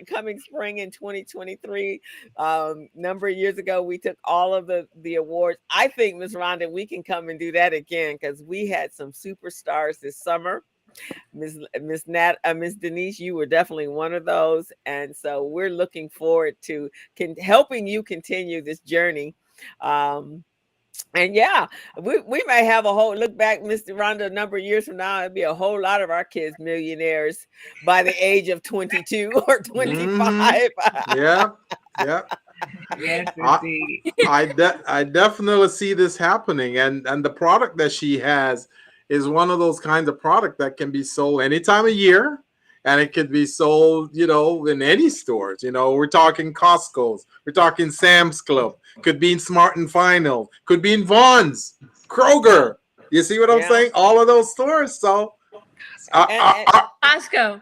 coming spring in 2023. Number of years ago, we took all of the awards. I think, Miss Rhonda, we can come and do that again because we had some superstars this summer. Miss Denise, you were definitely one of those, and so we're looking forward to helping you continue this journey. And yeah, we may have a whole look back, Mr. Rhonda, a number of years from now, it'd be a whole lot of our kids millionaires by the age of 22 or 25. Yeah. Yeah. Yes, indeed. I definitely see this happening, and the product that she has is one of those kinds of product that can be sold any time of year, and it could be sold, in any stores. We're talking Costco's, we're talking Sam's Club, could be in Smart and Final, could be in Vaughn's, Kroger. You see what I'm saying? All of those stores. So, Costco.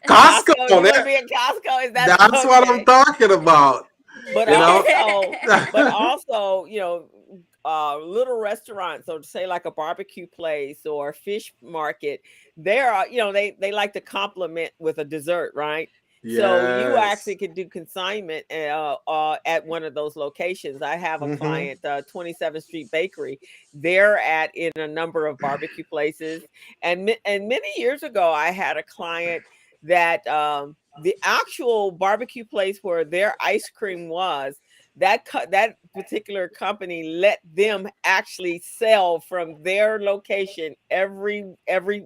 Costco, you want to that- be in Costco? Is that that's what I'm talking about. But also, little restaurants, so say like a barbecue place or a fish market, there are, they like to compliment with a dessert, right? Yes. So you actually could do consignment at one of those locations. I have a client, 27th Street Bakery. They're in a number of barbecue places, and many years ago, I had a client that the actual barbecue place where their ice cream was, that particular company let them actually sell from their location every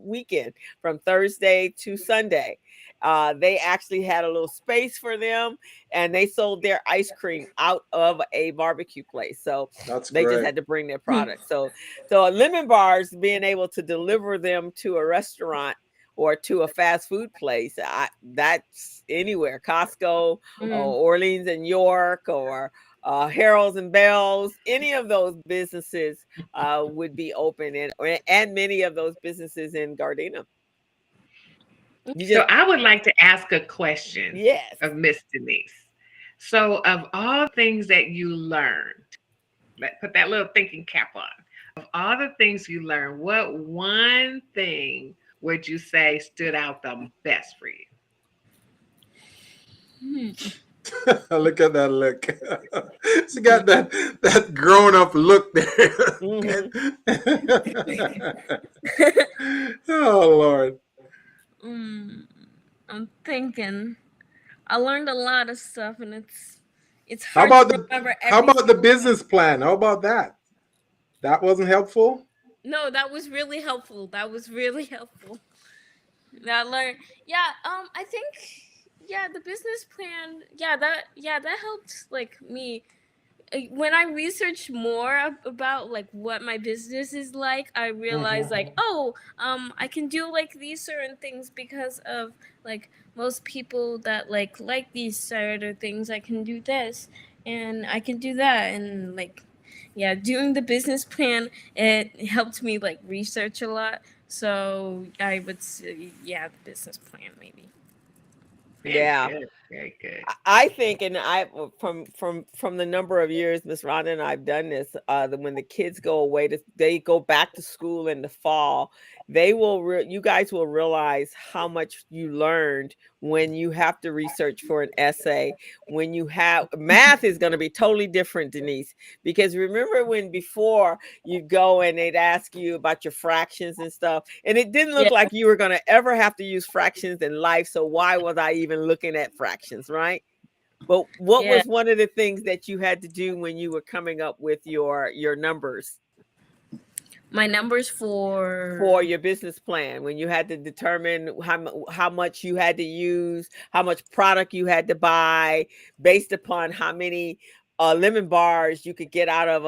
weekend from Thursday to Sunday. They actually had a little space for them, and they sold their ice cream out of a barbecue place. So they just had to bring their product. So lemon bars, being able to deliver them to a restaurant or to a fast food place, that's anywhere. Costco, Orleans and York, or Harold's and Bell's, any of those businesses would be open, and many of those businesses in Gardena. So I would like to ask a question of Miss Denise. So of all things that you learned, put that little thinking cap on. Of all the things you learned, what one thing would you say stood out the best for you? Look at that look. She got that grown up look there. Oh Lord. I'm thinking. I learned a lot of stuff, and it's How hard about to remember how about the everything. business plan? How about that? That wasn't helpful? No, that was really helpful. I learned. Yeah. I think. Yeah, the business plan. That helped like me. When I researched more about like what my business is like, I realized like, I can do like these certain things because of like most people that like these certain things. I can do this and I can do that, and like, yeah, doing the business plan, it helped me like research a lot. So I would say, yeah, the business plan maybe. Very good. I think, and I from the number of years Miss Rhonda and I've done this, when the kids go away, they go back to school in the fall, you guys will realize how much you learned when you have to research for an essay. When you have math is going to be totally different, Denise, because remember when before you go and they'd ask you about your fractions and stuff, and it didn't look like you were going to ever have to use fractions in life. So why was I even looking at fractions, right? But what was one of the things that you had to do when you were coming up with your numbers? My numbers for your business plan, when you had to determine how much you had to use, how much product you had to buy, based upon how many lemon bars you could get out of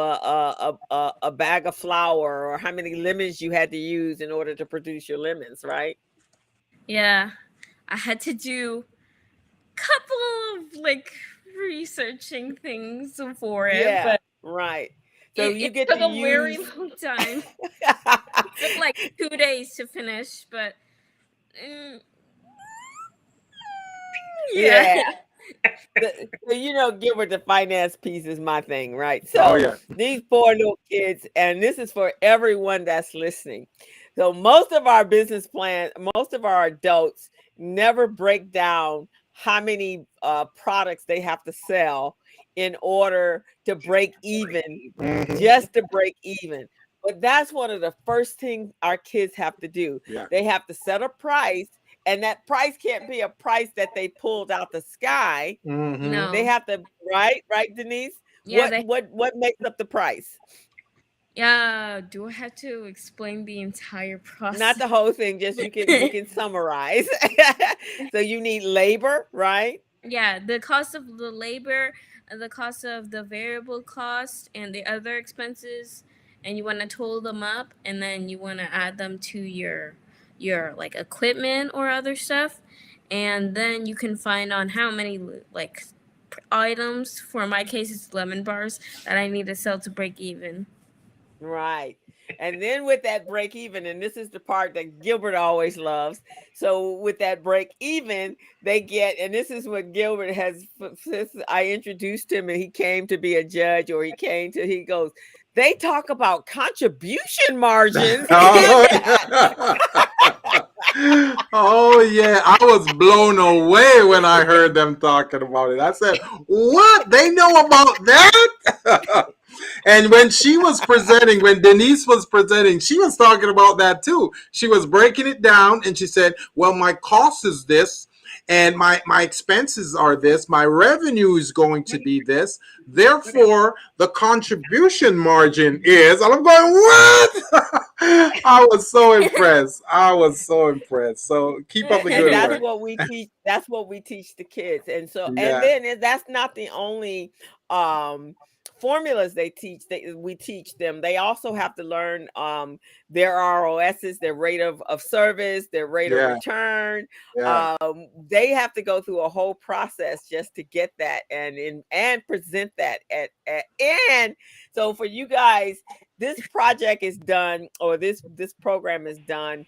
a bag of flour, or how many lemons you had to use in order to produce your lemons, right? Yeah, I had to do a couple of like researching things for it, but right. So you it get took to a very use long time. It took like 2 days to finish, but Yeah. Yeah. So, Gilbert, the finance piece is my thing, right? Oh So yeah. these poor little kids, and this is for everyone that's listening. So most of our business plans, most of our adults never break down how many products they have to sell in order to break even, Mhm. just to break even. But that's one of the first things our kids have to do. Yeah. They have to set a price, and that price can't be a price that they pulled out the sky. Mhm. They No. have to, right, Denise? Yeah, What makes up the price? yeah. Do I have to explain the entire Not process? the whole thing, just you can summarize. So you need labor, right? Yeah, the cost of the labor, the cost of the variable cost, and the other expenses, and you want to total them up, and then you want to add them to your like equipment or other stuff, and then you can find on how many like items. For my case, it's lemon bars that I need to sell to break even. Right. And then with that break even, and this is the part that Gilbert always loves. So with that break even, they get, and this is what Gilbert has, since I introduced him and he came to be a judge, or he goes, they talk about contribution margins in Oh, that. oh yeah, I was blown away when I heard them talking about it. I said, "What? They know about that?" And when she was presenting, when Denise was presenting, she was talking about that too. She was breaking it down, and she said, "Well, my cost is this, and my expenses are this. My revenue is going to be this. Therefore, the contribution margin is." And I'm going, "What?" I was so impressed. I was so impressed. So keep up the And good that's work. what we teach. That's what we teach the kids. And so, and Yeah, then that's not the only um formulas they teach. We teach them. They also have to learn their ROSs, their rate of service, their rate of yeah, return. yeah. They have to go through a whole process just to get that and present that at and so for you guys, this project is done, or this program is done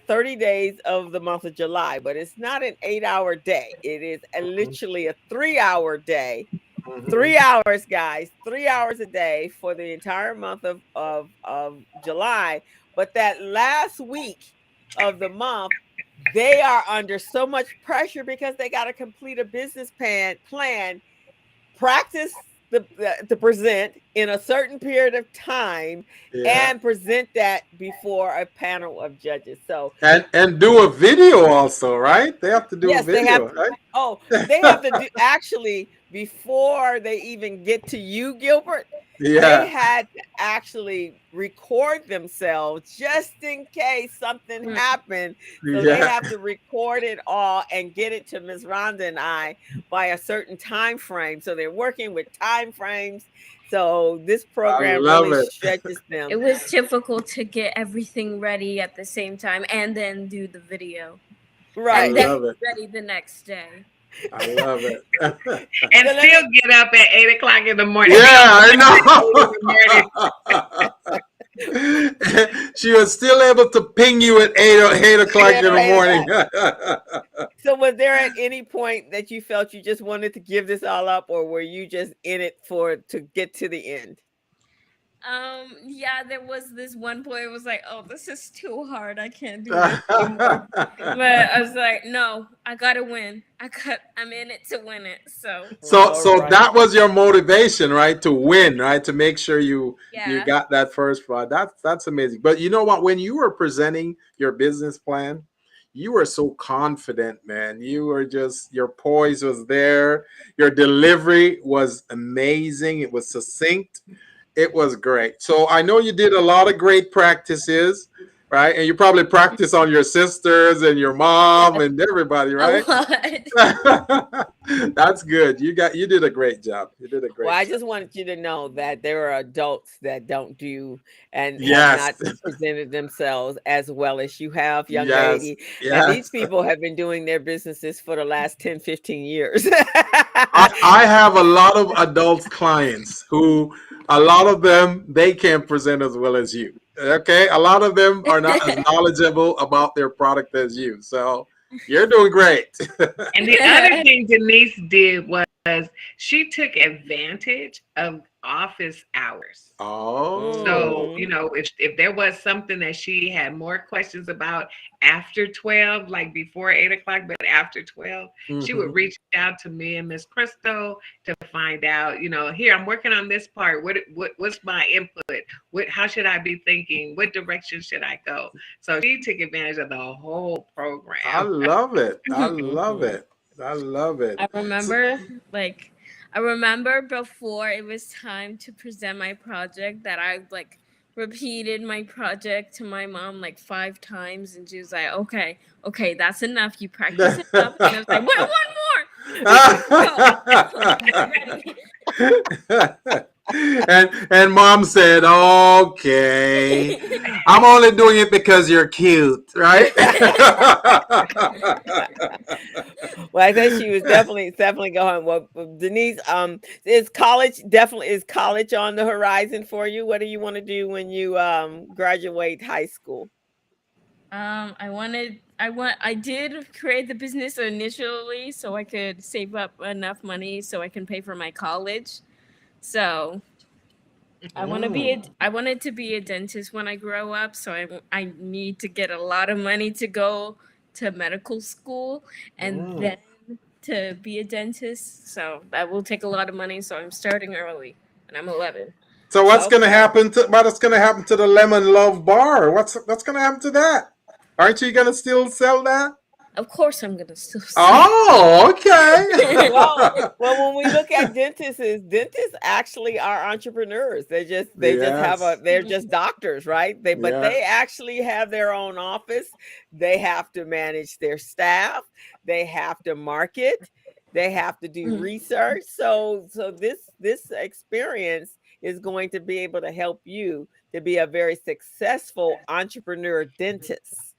30 days of the month of July, but it's not an 8-hour day. It is literally a 3-hour day. Mhm. 3 hours, guys, 3 hours a day for the entire month of July. But that last week of the month, they are under so much pressure because they got to complete a business plan, practice to present in a certain period of time, Yeah. and present that before a panel of judges. So And do a video also, right? They have to do a yes, they have video, to. right? Oh, they have to do, actually, before they even get to you, Gilbert. They Yeah. had to actually record themselves just in case something Mm. happened. So they Yeah. have to record it all and get it to Ms. Rhonda and I by a certain time frame. So they're working with time frames. So this I program love really it. stretches It them. was difficult to get everything ready at the same time and then do the video. I Right. And then love it. ready the next day. I love it. And So let still me get up at 8 o'clock in the morning. Yeah, We don't I get up at 8 in the morning. know. She was still able to ping you at 8 o'clock yeah, in the morning. so was there at any point that you felt you just wanted to give this all up, or were you just in it to get to the end? Yeah, there was this one point. It was like, oh, this is too hard. I can't do this anymore. But I was like, no, I gotta win. I'm in it to win it. So All So right. that was your motivation, right? To win, right? To make sure you yeah. got that first prize. That's amazing. But you know what? When you were presenting your business plan, you were so confident, man. You were just, your poise was there. Your delivery was amazing. It was succinct. It was great. So I know you did a lot of great practices, right? And you probably practice on your sisters and your mom Yes, and everybody, a right? lot. That's good. You did a great job. You did a Well, great I job. just wanted you to know that there are adults that don't do and have Yes. not presented themselves as well as you have, young Yes. lady. And these Yes. people have been doing their businesses for the last 10, 15 years. I have a lot of adult clients who, a lot of them, they can't present as well as you. Okay. A lot of them are not as knowledgeable about their product as you. So You're doing great. And the other thing Denise did was she took advantage of office hours. So, Oh. you know, if there was something that she had more questions about after 12, like before 8 o'clock, but after 12, she would reach out to me and Miss Crystal to find out, you know, here I'm working on this part. What's my input? How should I be thinking? What direction should I go? So she took advantage of the whole program. I love it. I love it. I love it. I remember, like, I remember before it was time to present my project that I like repeated my project to my mom like 5 times, and she was like, "Okay, okay, that's enough. You practice enough." And I was like, "Wait, one more." and mom said, "Okay, I'm only doing it because you're cute, right?" Well, I think she was definitely going. Well, Denise, is college on the horizon for you? What do you want to do when you graduate high school? I did create the business initially so I could save up enough money so I can pay for my college. So I wanted to be a dentist when I grow up, so I need to get a lot of money to go to medical school and then to be a dentist. So that will take a lot of money, so I'm starting early and I'm 11. So what's going to Okay. happen to the lemon love bar? What's going to happen to that? Aren't you going to still sell that? Of course I'm going to still sell. Oh, okay. Well, when we look at dentists actually are entrepreneurs. They just they're just doctors, right? But they actually have their own office. They have to manage their staff. They have to market. They have to do research. So this experience is going to be able to help you to be a very successful entrepreneur dentist.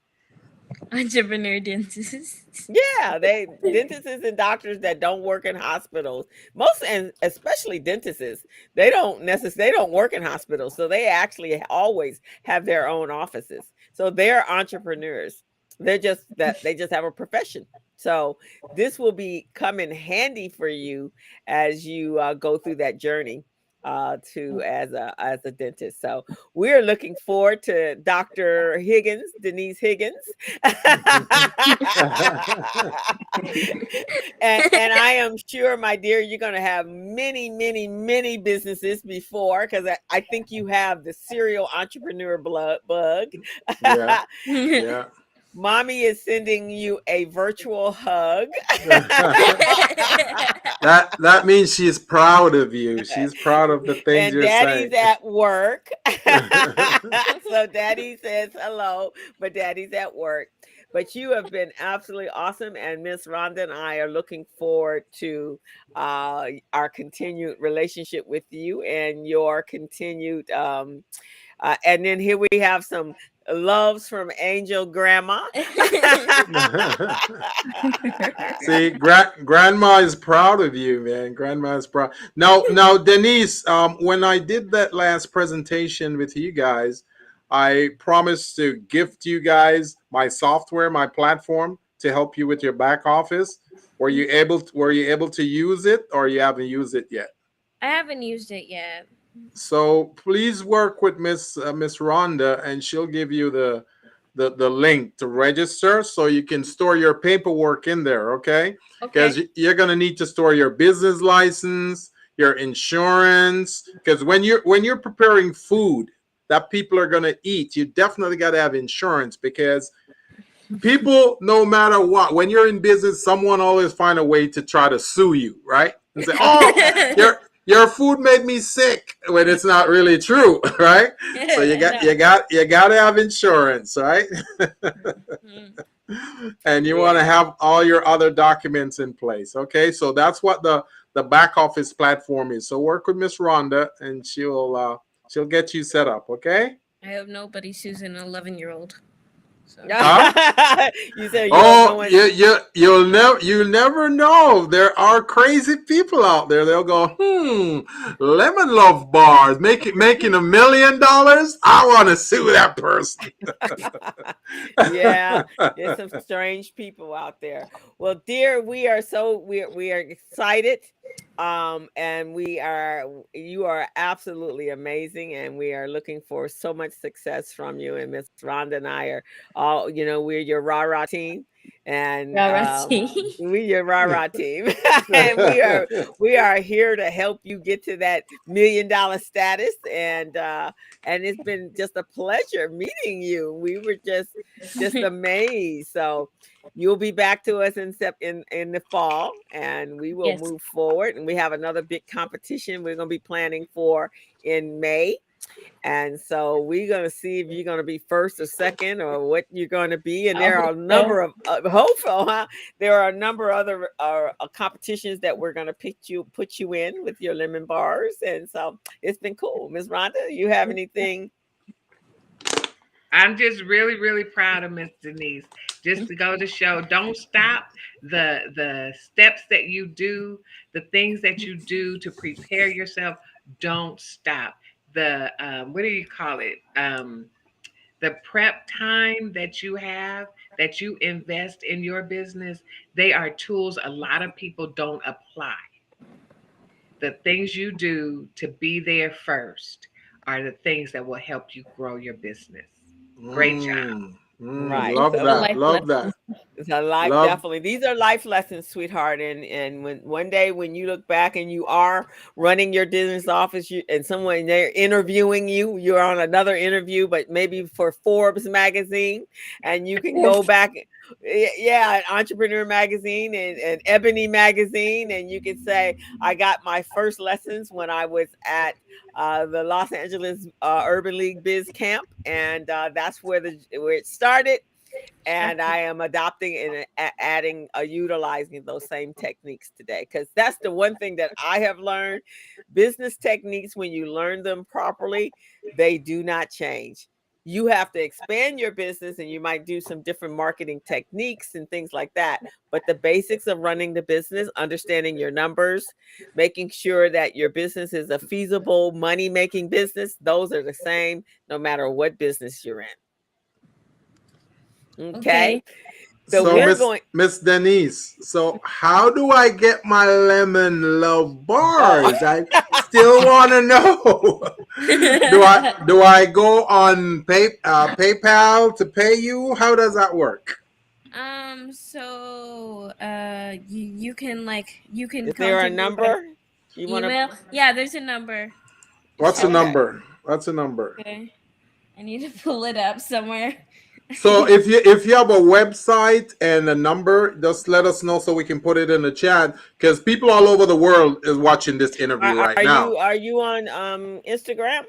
Entrepreneur dentists. Yeah, dentists and doctors that don't work in hospitals. Most and especially dentists, they don't work in hospitals, so they actually always have their own offices. So they're entrepreneurs. They just have a profession. So this will come in handy for you as you go through that journey to as a dentist. So we're looking forward to Dr. Higgins, Denise Higgins. and I am sure, my dear, you're going to have many, many, many businesses before, because I think you have the serial entrepreneur bug. Yeah. Mommy is sending you a virtual hug. That means she's proud of you. She's proud of the things and you're Daddy's saying. at work. So Daddy says hello, but Daddy's at work. But you have been absolutely awesome, and Miss Rhonda and I are looking forward to our continued relationship with you and your continued. And then here we have some loves from Angel Grandma. See, grandma is proud of you, man. Grandma is proud. Now, Denise, when I did that last presentation with you guys, I promised to gift you guys my software, my platform to help you with your back office. Were you able to use it, or you haven't used it yet? I haven't used it yet. So please work with Miss Rhonda, and she'll give you the link to register so you can store your paperwork in there, okay? Because you're gonna need to store your business license, your insurance. Because when you're preparing food that people are gonna eat, you definitely got to have insurance, because people, no matter what, when you're in business, someone always find a way to try to sue you, right? And say, "Oh, your food made me sick," when it's not really true, right? So you got to have insurance, right? And you want to have all your other documents in place, okay? So that's what the back office platform is. So work with Miss Rhonda, and she'll get you set up, okay? I hope nobody sues an 11-year-old. So. Huh? You said you don't know You never know. There are crazy people out there. They'll go, lemon love bars making $1 million. I want to sue that person. Yeah, there's some strange people out there. Well, dear, we are excited. And you are absolutely amazing, and we are looking for so much success from you. And Miss Rhonda and I are all, we're your rah-rah team, and we your rah-rah team. And we are here to help you get to that $1 million status. And it's been just a pleasure meeting you. We were just amazed. So you'll be back to us in the fall, and we will Yes. move forward. And we have another big competition we're going to be planning for in May. And so we're going to see if you're going to be first or second or what you're going to be. And there are a number of hopeful, huh? There are a number of other competitions that we're going to put you in with your lemon bars. And so it's been cool. Ms. Rhonda, you have anything? I'm just really, really proud of Miss Denise. Just to go to show, don't stop the steps that you do, the things that you do to prepare yourself. Don't stop. The what do you call it? The prep time that you have, that you invest in your business, they are tools a lot of people don't apply. The things you do to be there first are the things that will help you grow your business. Great job. Right. Love So that. Love that. it's a life, definitely. These are life lessons, sweetheart. And when one day when you look back and you are running your business office, and someone they're interviewing you, you're on another interview, but maybe for Forbes magazine, and you can go back, Entrepreneur magazine and Ebony magazine, and you can say, I got my first lessons when I was at the Los Angeles Urban League Biz Camp, and that's where it started. And I am adopting and adding, utilizing those same techniques today, because that's the one thing that I have learned. Business techniques, when you learn them properly, they do not change. You have to expand your business, and you might do some different marketing techniques and things like that. But the basics of running the business, understanding your numbers, making sure that your business is a feasible money-making business, those are the same no matter what business you're in. Okay. So we're going, Miss Denise. So how do I get my lemon love bars? I still want to know. do I go on PayPal to pay you? How does that work? So you can is there a number you want email? Yeah, there's a number. What's the Okay. number? What's the number? Okay. I need to pull it up somewhere. So if you have a website and a number, just let us know so we can put it in the chat, because people all over the world is watching this interview right now. Are you on Instagram?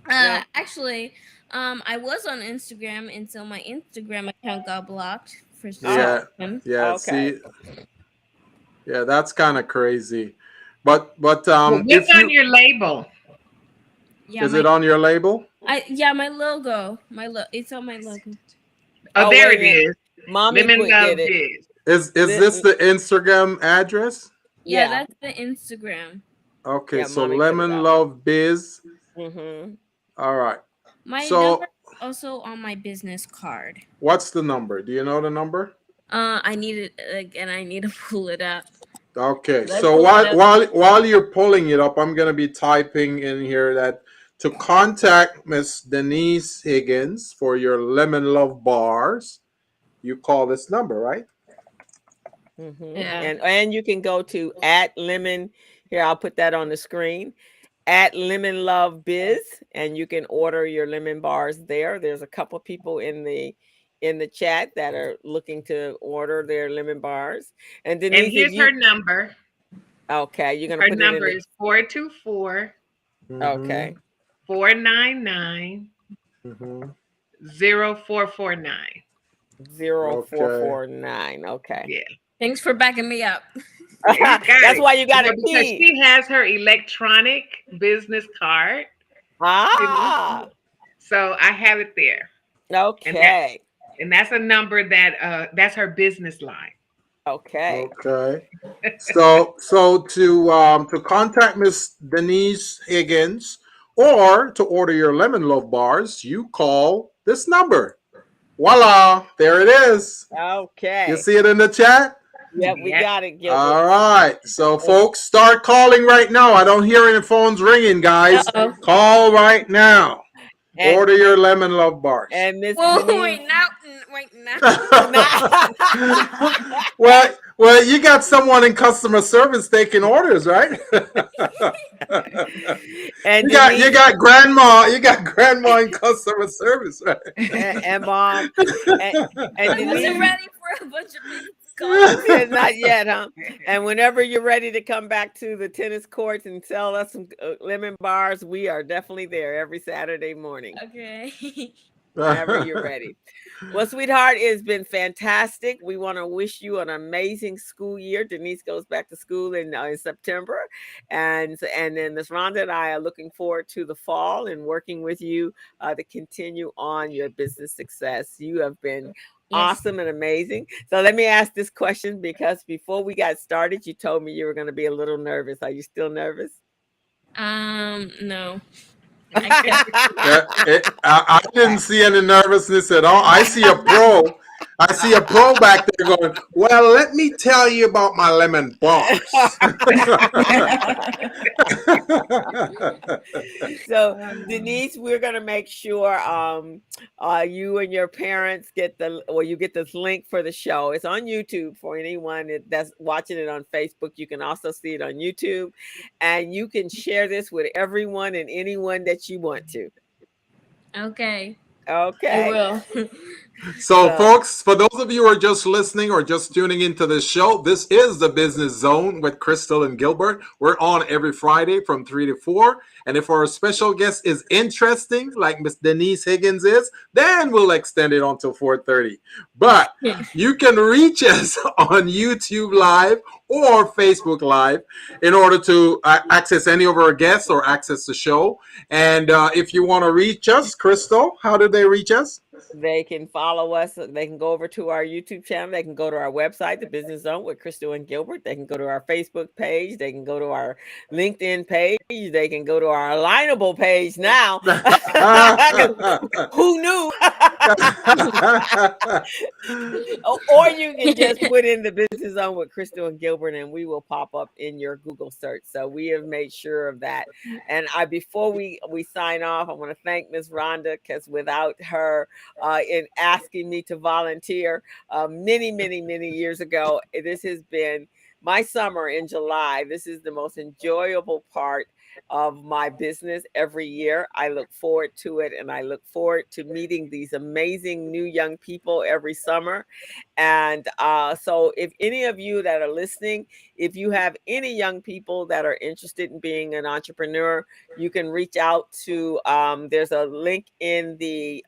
Actually, I was on Instagram until my Instagram account got blocked for some reason. Yeah. Okay. See, yeah, that's kind of crazy. But What's if on your label? Yeah, is it on your label? my logo. It's on my logo. Oh, there it is. Mommy Lemon Love did it. Is this the Instagram address? Yeah, that's the Instagram. Okay, Yeah, so Mommy Lemon Love Biz. Mm-hmm. All right. My number is also on my business card. What's the number? Do you know the number? I need it again. I need to pull it up. Okay, so while you're pulling it up, I'm gonna be typing in here that to contact Miss Denise Higgins for your Lemon Love bars, you call this number, right? Mm-hmm. Yeah. And you can go to @lemon. Here, I'll put that on the screen. @Lemon Love Biz, and you can order your lemon bars there. There's a couple people in the chat that are looking to order their lemon bars. And Denise, and here's her number. Okay, you're gonna her put number it in is 424. Okay. 499 0449. 0449. Okay. Yeah. Thanks for backing me up. That's why you got it. Because she has her electronic business card. Ah. So I have it there. and that Okay. and that's a number that that's her business line. Okay. Okay. So to contact Miss Denise Higgins or to order your lemon loaf bars, you call this number. Voila, there it is. You Okay. see it in the chat? Yep, we Yeah. got it, Gilbert. All right. So And, folks, start calling right now. I don't hear any phones ringing, guys. Uh-oh. Call right now. and Order your lemon love bars. and Miss Whoa, Denise. wait now. well, you got someone in customer service taking orders, right? And You Denise got grandma in customer service, right? and mom and, and I wasn't Denise. ready for a bunch of people to call. Yeah, not yet, huh? And whenever you're ready to come back to the tennis courts and sell us some lemon bars, we are definitely there every Saturday morning. Okay. Whenever you're ready. Well, sweetheart, it's been fantastic. We want to wish you an amazing school year. Denise goes back to school in September, and then Miss Rhonda and I are looking forward to the fall and working with you to continue on your business success. You have been Yes. awesome and amazing. So let me ask this question, because before we got started, you told me you were going to be a little nervous. Are you still nervous? No. I didn't see any nervousness at all. I see a pro. I see a pro back there going, well, let me tell you about my lemon bars. So Denise, we're gonna make sure you and your parents you get this link for the show. It's on YouTube for anyone that's watching it on Facebook. You can also see it on YouTube, and you can share this with everyone and anyone that you want to. Okay. I Okay. will. So, So folks, for those of you who are just listening or just tuning into this show, this is the Business Zone with Crystal and Gilbert. We're on every Friday from 3 to 4. And if our special guest is interesting, like Miss Denise Higgins is, then we'll extend it until 4:30. But you can reach us on YouTube Live or Facebook Live in order to access any of our guests or access the show. And if you want to reach us, Crystal, how do they reach us? they can follow us. They can go over to our YouTube channel. They can go to our website, The Business Zone with Crystal and Gilbert. They can go to our Facebook page. They can go to our LinkedIn page. They can go to our Alignable page now. Who knew? Or you can just put in The Business Zone with Crystal and Gilbert, and we will pop up in your Google search. So we have made sure of that. And before we sign off, I want to thank Miss Rhonda, because without her in asking me to volunteer many years ago, this has been my summer in July. This is the most enjoyable part of my business every year. I look forward to it, and I look forward to meeting these amazing new young people every summer. And so if any of you that are listening, if you have any young people that are interested in being an entrepreneur, you can reach out to there's a link in the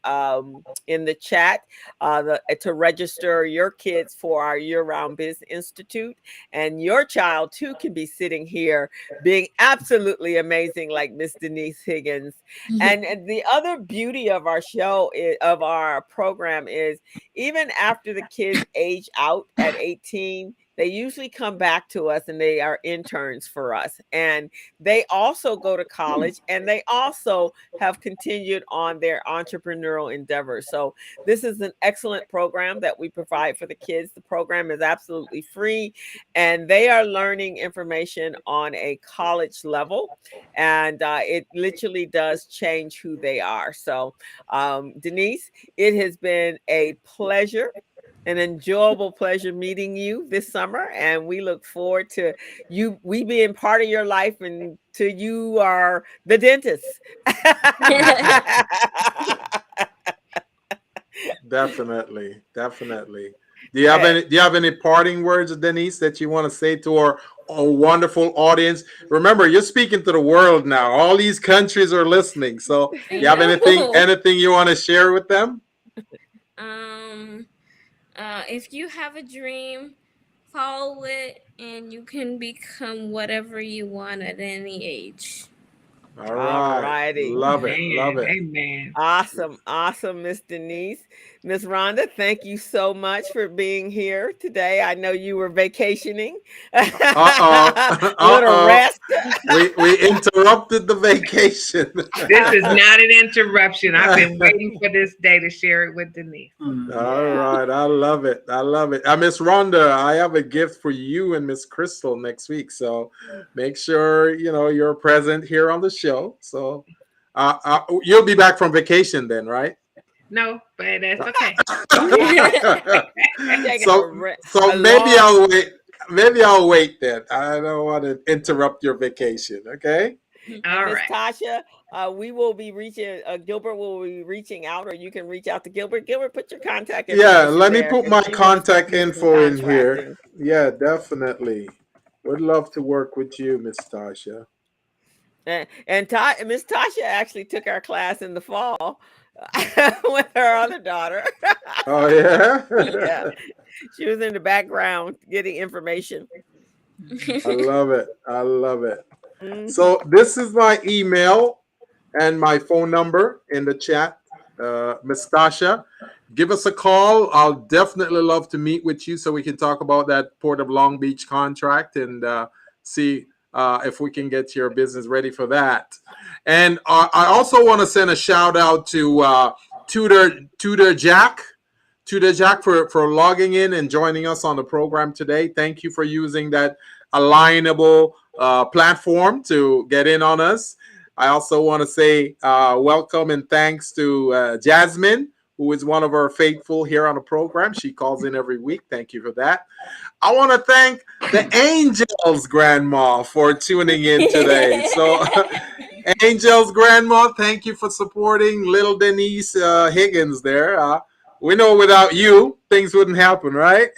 chat to register your kids for our year-round biz institute, and your child too can be sitting here being absolutely amazing like Miss Denise Higgins. And the other beauty of our show of our program is, even after the kids age out at 18, they usually come back to us and they are interns for us. And they also go to college, and they also have continued on their entrepreneurial endeavors. So this is an excellent program that we provide for the kids. The program is absolutely free, and they are learning information on a college level. And it literally does change who they are. So Denise, it has been a pleasure, an enjoyable pleasure meeting you this summer, and we look forward to we being part of your life and to you are the dentist. Definitely. Do you have any parting words, Denise, that you want to say to our wonderful audience? Remember, you're speaking to the world now. All these countries are listening. So, do you have anything you want to share with them? If you have a dream, follow it, and you can become whatever you want at any age. All All right. righty. Love it. Love it. Amen. Awesome, Miss Denise. Miss Rhonda, thank you so much for being here today. I know you were vacationing. Uh-oh. Little Uh-oh. rest. We interrupted the vacation. This is not an interruption. I've been waiting for this day to share it with Denise. All right. I love it. I love it. Miss Rhonda, I have a gift for you and Miss Crystal next week. So make sure, you're present here on the show. So you'll be back from vacation then, right? No, but that's okay. So maybe I'll wait. Maybe I'll wait then. I don't want to interrupt your vacation. Okay. All Miss right. Tasha, we will be reaching. Gilbert will be reaching out, or you can reach out to Gilbert. Gilbert, put your contact information. Yeah, let me there put if my she wants to contact do some info in here. contracting. Yeah, definitely. Would love to work with you, Miss Tasha. And Miss Tasha actually took our class in the fall with her other daughter. Oh yeah. Yeah, she was in the background getting information. I love it. I love it. Mhm. So this is my email and my phone number in the chat. Miss Tasha, give us a call. I'll definitely love to meet with you so we can talk about that Port of Long Beach contract and see if we can get your business ready for that. And I also want to send a shout out to Tutor Jack for logging in and joining us on the program today. Thank you for using that alignable platform to get in on us. I also want to say welcome and thanks to Jasmine, who is one of our faithful here on the program. She calls in every week. Thank you for that. I want to thank the Angels Grandma for tuning in today. So, Angels Grandma, thank you for supporting little Denise Higgins there. We know without you, things wouldn't happen, right?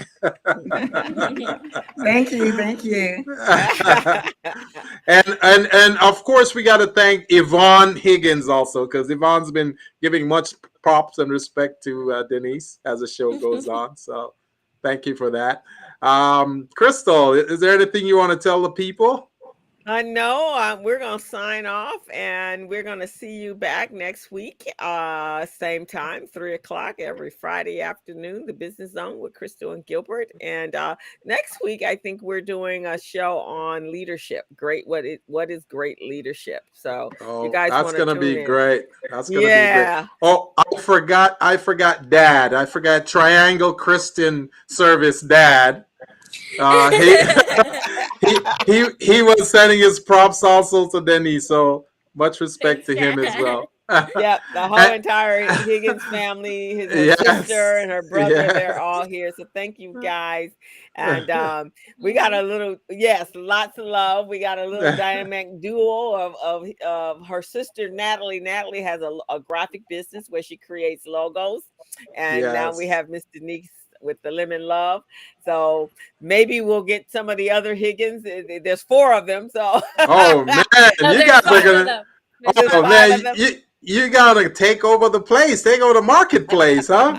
Thank you. and of course, we got to thank Yvonne Higgins also, because Yvonne's been giving much props and respect to Denise as the show goes on. So thank you for that. Crystal, is there anything you want to tell the people? No, we're going to sign off and we're going to see you back next week. Same time, 3:00 every Friday afternoon, the Business Zone with Crystal and Gilbert. And next week, I think we're doing a show on leadership. What is great leadership? So you guys that's want going to be great. That's going to be great. Oh, I forgot Dad. I forgot Triangle Christian Service Dad. He was sending his props also to Denise, so much respect to him as well. Yep, the whole entire Higgins family, his sister and her brother, they're all here. So thank you guys. And we got a little, lots of love. We got a little dynamic duo of her sister, Natalie. Natalie has a graphic business where she creates logos. And now we have Miss Denise with the Lemon Love. So maybe we'll get some of the other Higgins. There's 4 of them. So oh man, you guys are gonna you gotta take over the place, take over the marketplace, huh?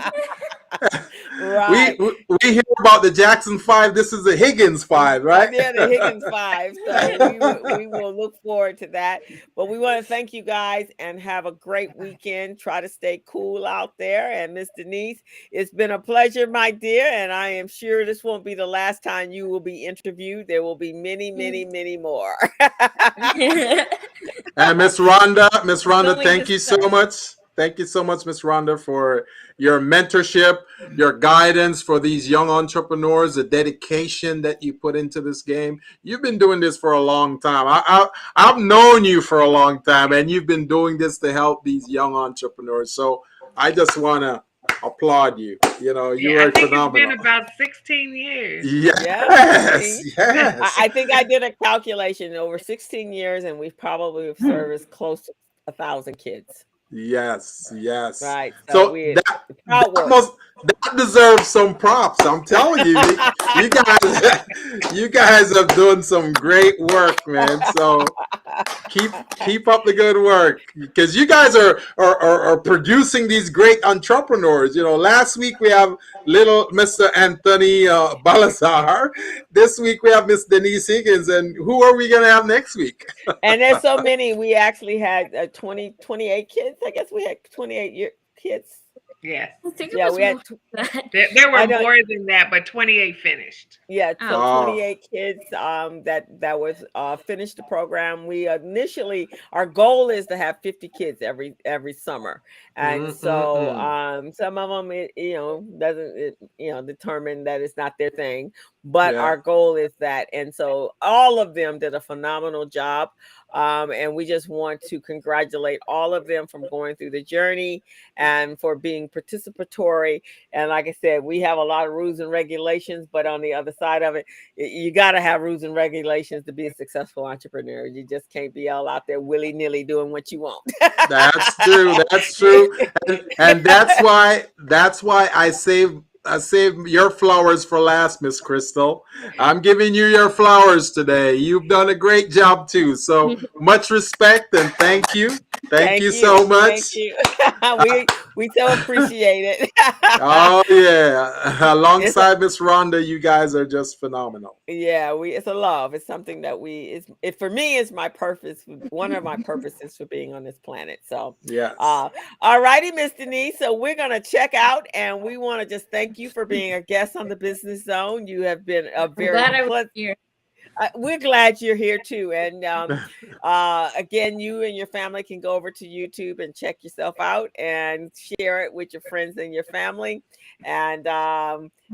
Right. We hear about the Jackson 5. This is the Higgins 5, right? Yeah, the Higgins 5. So we will look forward to that. But we want to thank you guys and have a great weekend. Try to stay cool out there. And Miss Denise, it's been a pleasure, my dear. And I am sure this won't be the last time you will be interviewed. There will be many, many, many more. And Miss Rhonda, thank you so much. Thank you so much, Miss Rhonda, for your mentorship, your guidance for these young entrepreneurs, the dedication that you put into this game. You've been doing this for a long time. I've known you for a long time, and you've been doing this to help these young entrepreneurs. So I just want to applaud you. You are phenomenal. It's been about 16 years. Yes. I think I did a calculation over 16 years, and we've probably serviced close to 1,000 kids. Yes. Right. So that deserves some props. I'm telling you, you guys have done some great work, man. So keep up the good work, because you guys are producing these great entrepreneurs. Last week we have little Mr. Anthony Balazar. This week we have Miss Denise Higgins, and who are we gonna have next week? And there's so many. We actually had 28 kids. I guess we had 28 kids. Yes. I think Yeah, we had. There were more than that, but 28 finished. Yeah, so 28 kids that was finished the program. We initially, our goal is to have 50 kids every summer, and so some of them doesn't determine that it's not their thing, but our goal is that, and so all of them did a phenomenal job. And we just want to congratulate all of them from going through the journey and for being participatory. And like I said, we have a lot of rules and regulations, but on the other side of it, you got to have rules and regulations to be a successful entrepreneur. You just can't be all out there willy-nilly doing what you want. That's true. That's true. And that's why I save your flowers for last, Miss Crystal. I'm giving you your flowers today. You've done a great job too. So much respect and thank you. Thank you so much. Thank you. we so appreciate it. Oh yeah. Alongside Miss Rhonda, you guys are just phenomenal. Yeah, it's a love. It's something that for me is my purpose. One of my purposes for being on this planet. So yeah. All righty, Miss Denise. So we're gonna check out, and we want to just thank you for being a guest on the Business Zone. You have been a very here. We're glad you're here too. And again, you and your family can go over to YouTube and check yourself out and share it with your friends and your family. And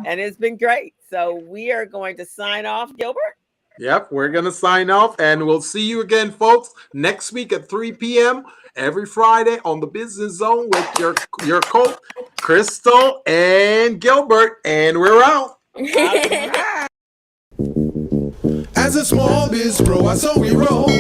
it's been great. So we are going to sign off, Gilbert. Yep, we're going to sign off, and we'll see you again, folks, next week at 3 p.m. every Friday on the Business Zone with your coach, Crystal and Gilbert, and we're out. As a small biz pro, I saw we roll,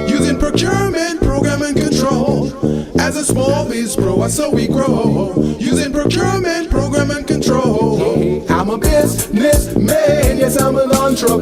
using procurement, program, and control. As a small biz pro, I saw we grow, using procurement, program, and control. I'm a businessman, yes, I'm an entrepreneur.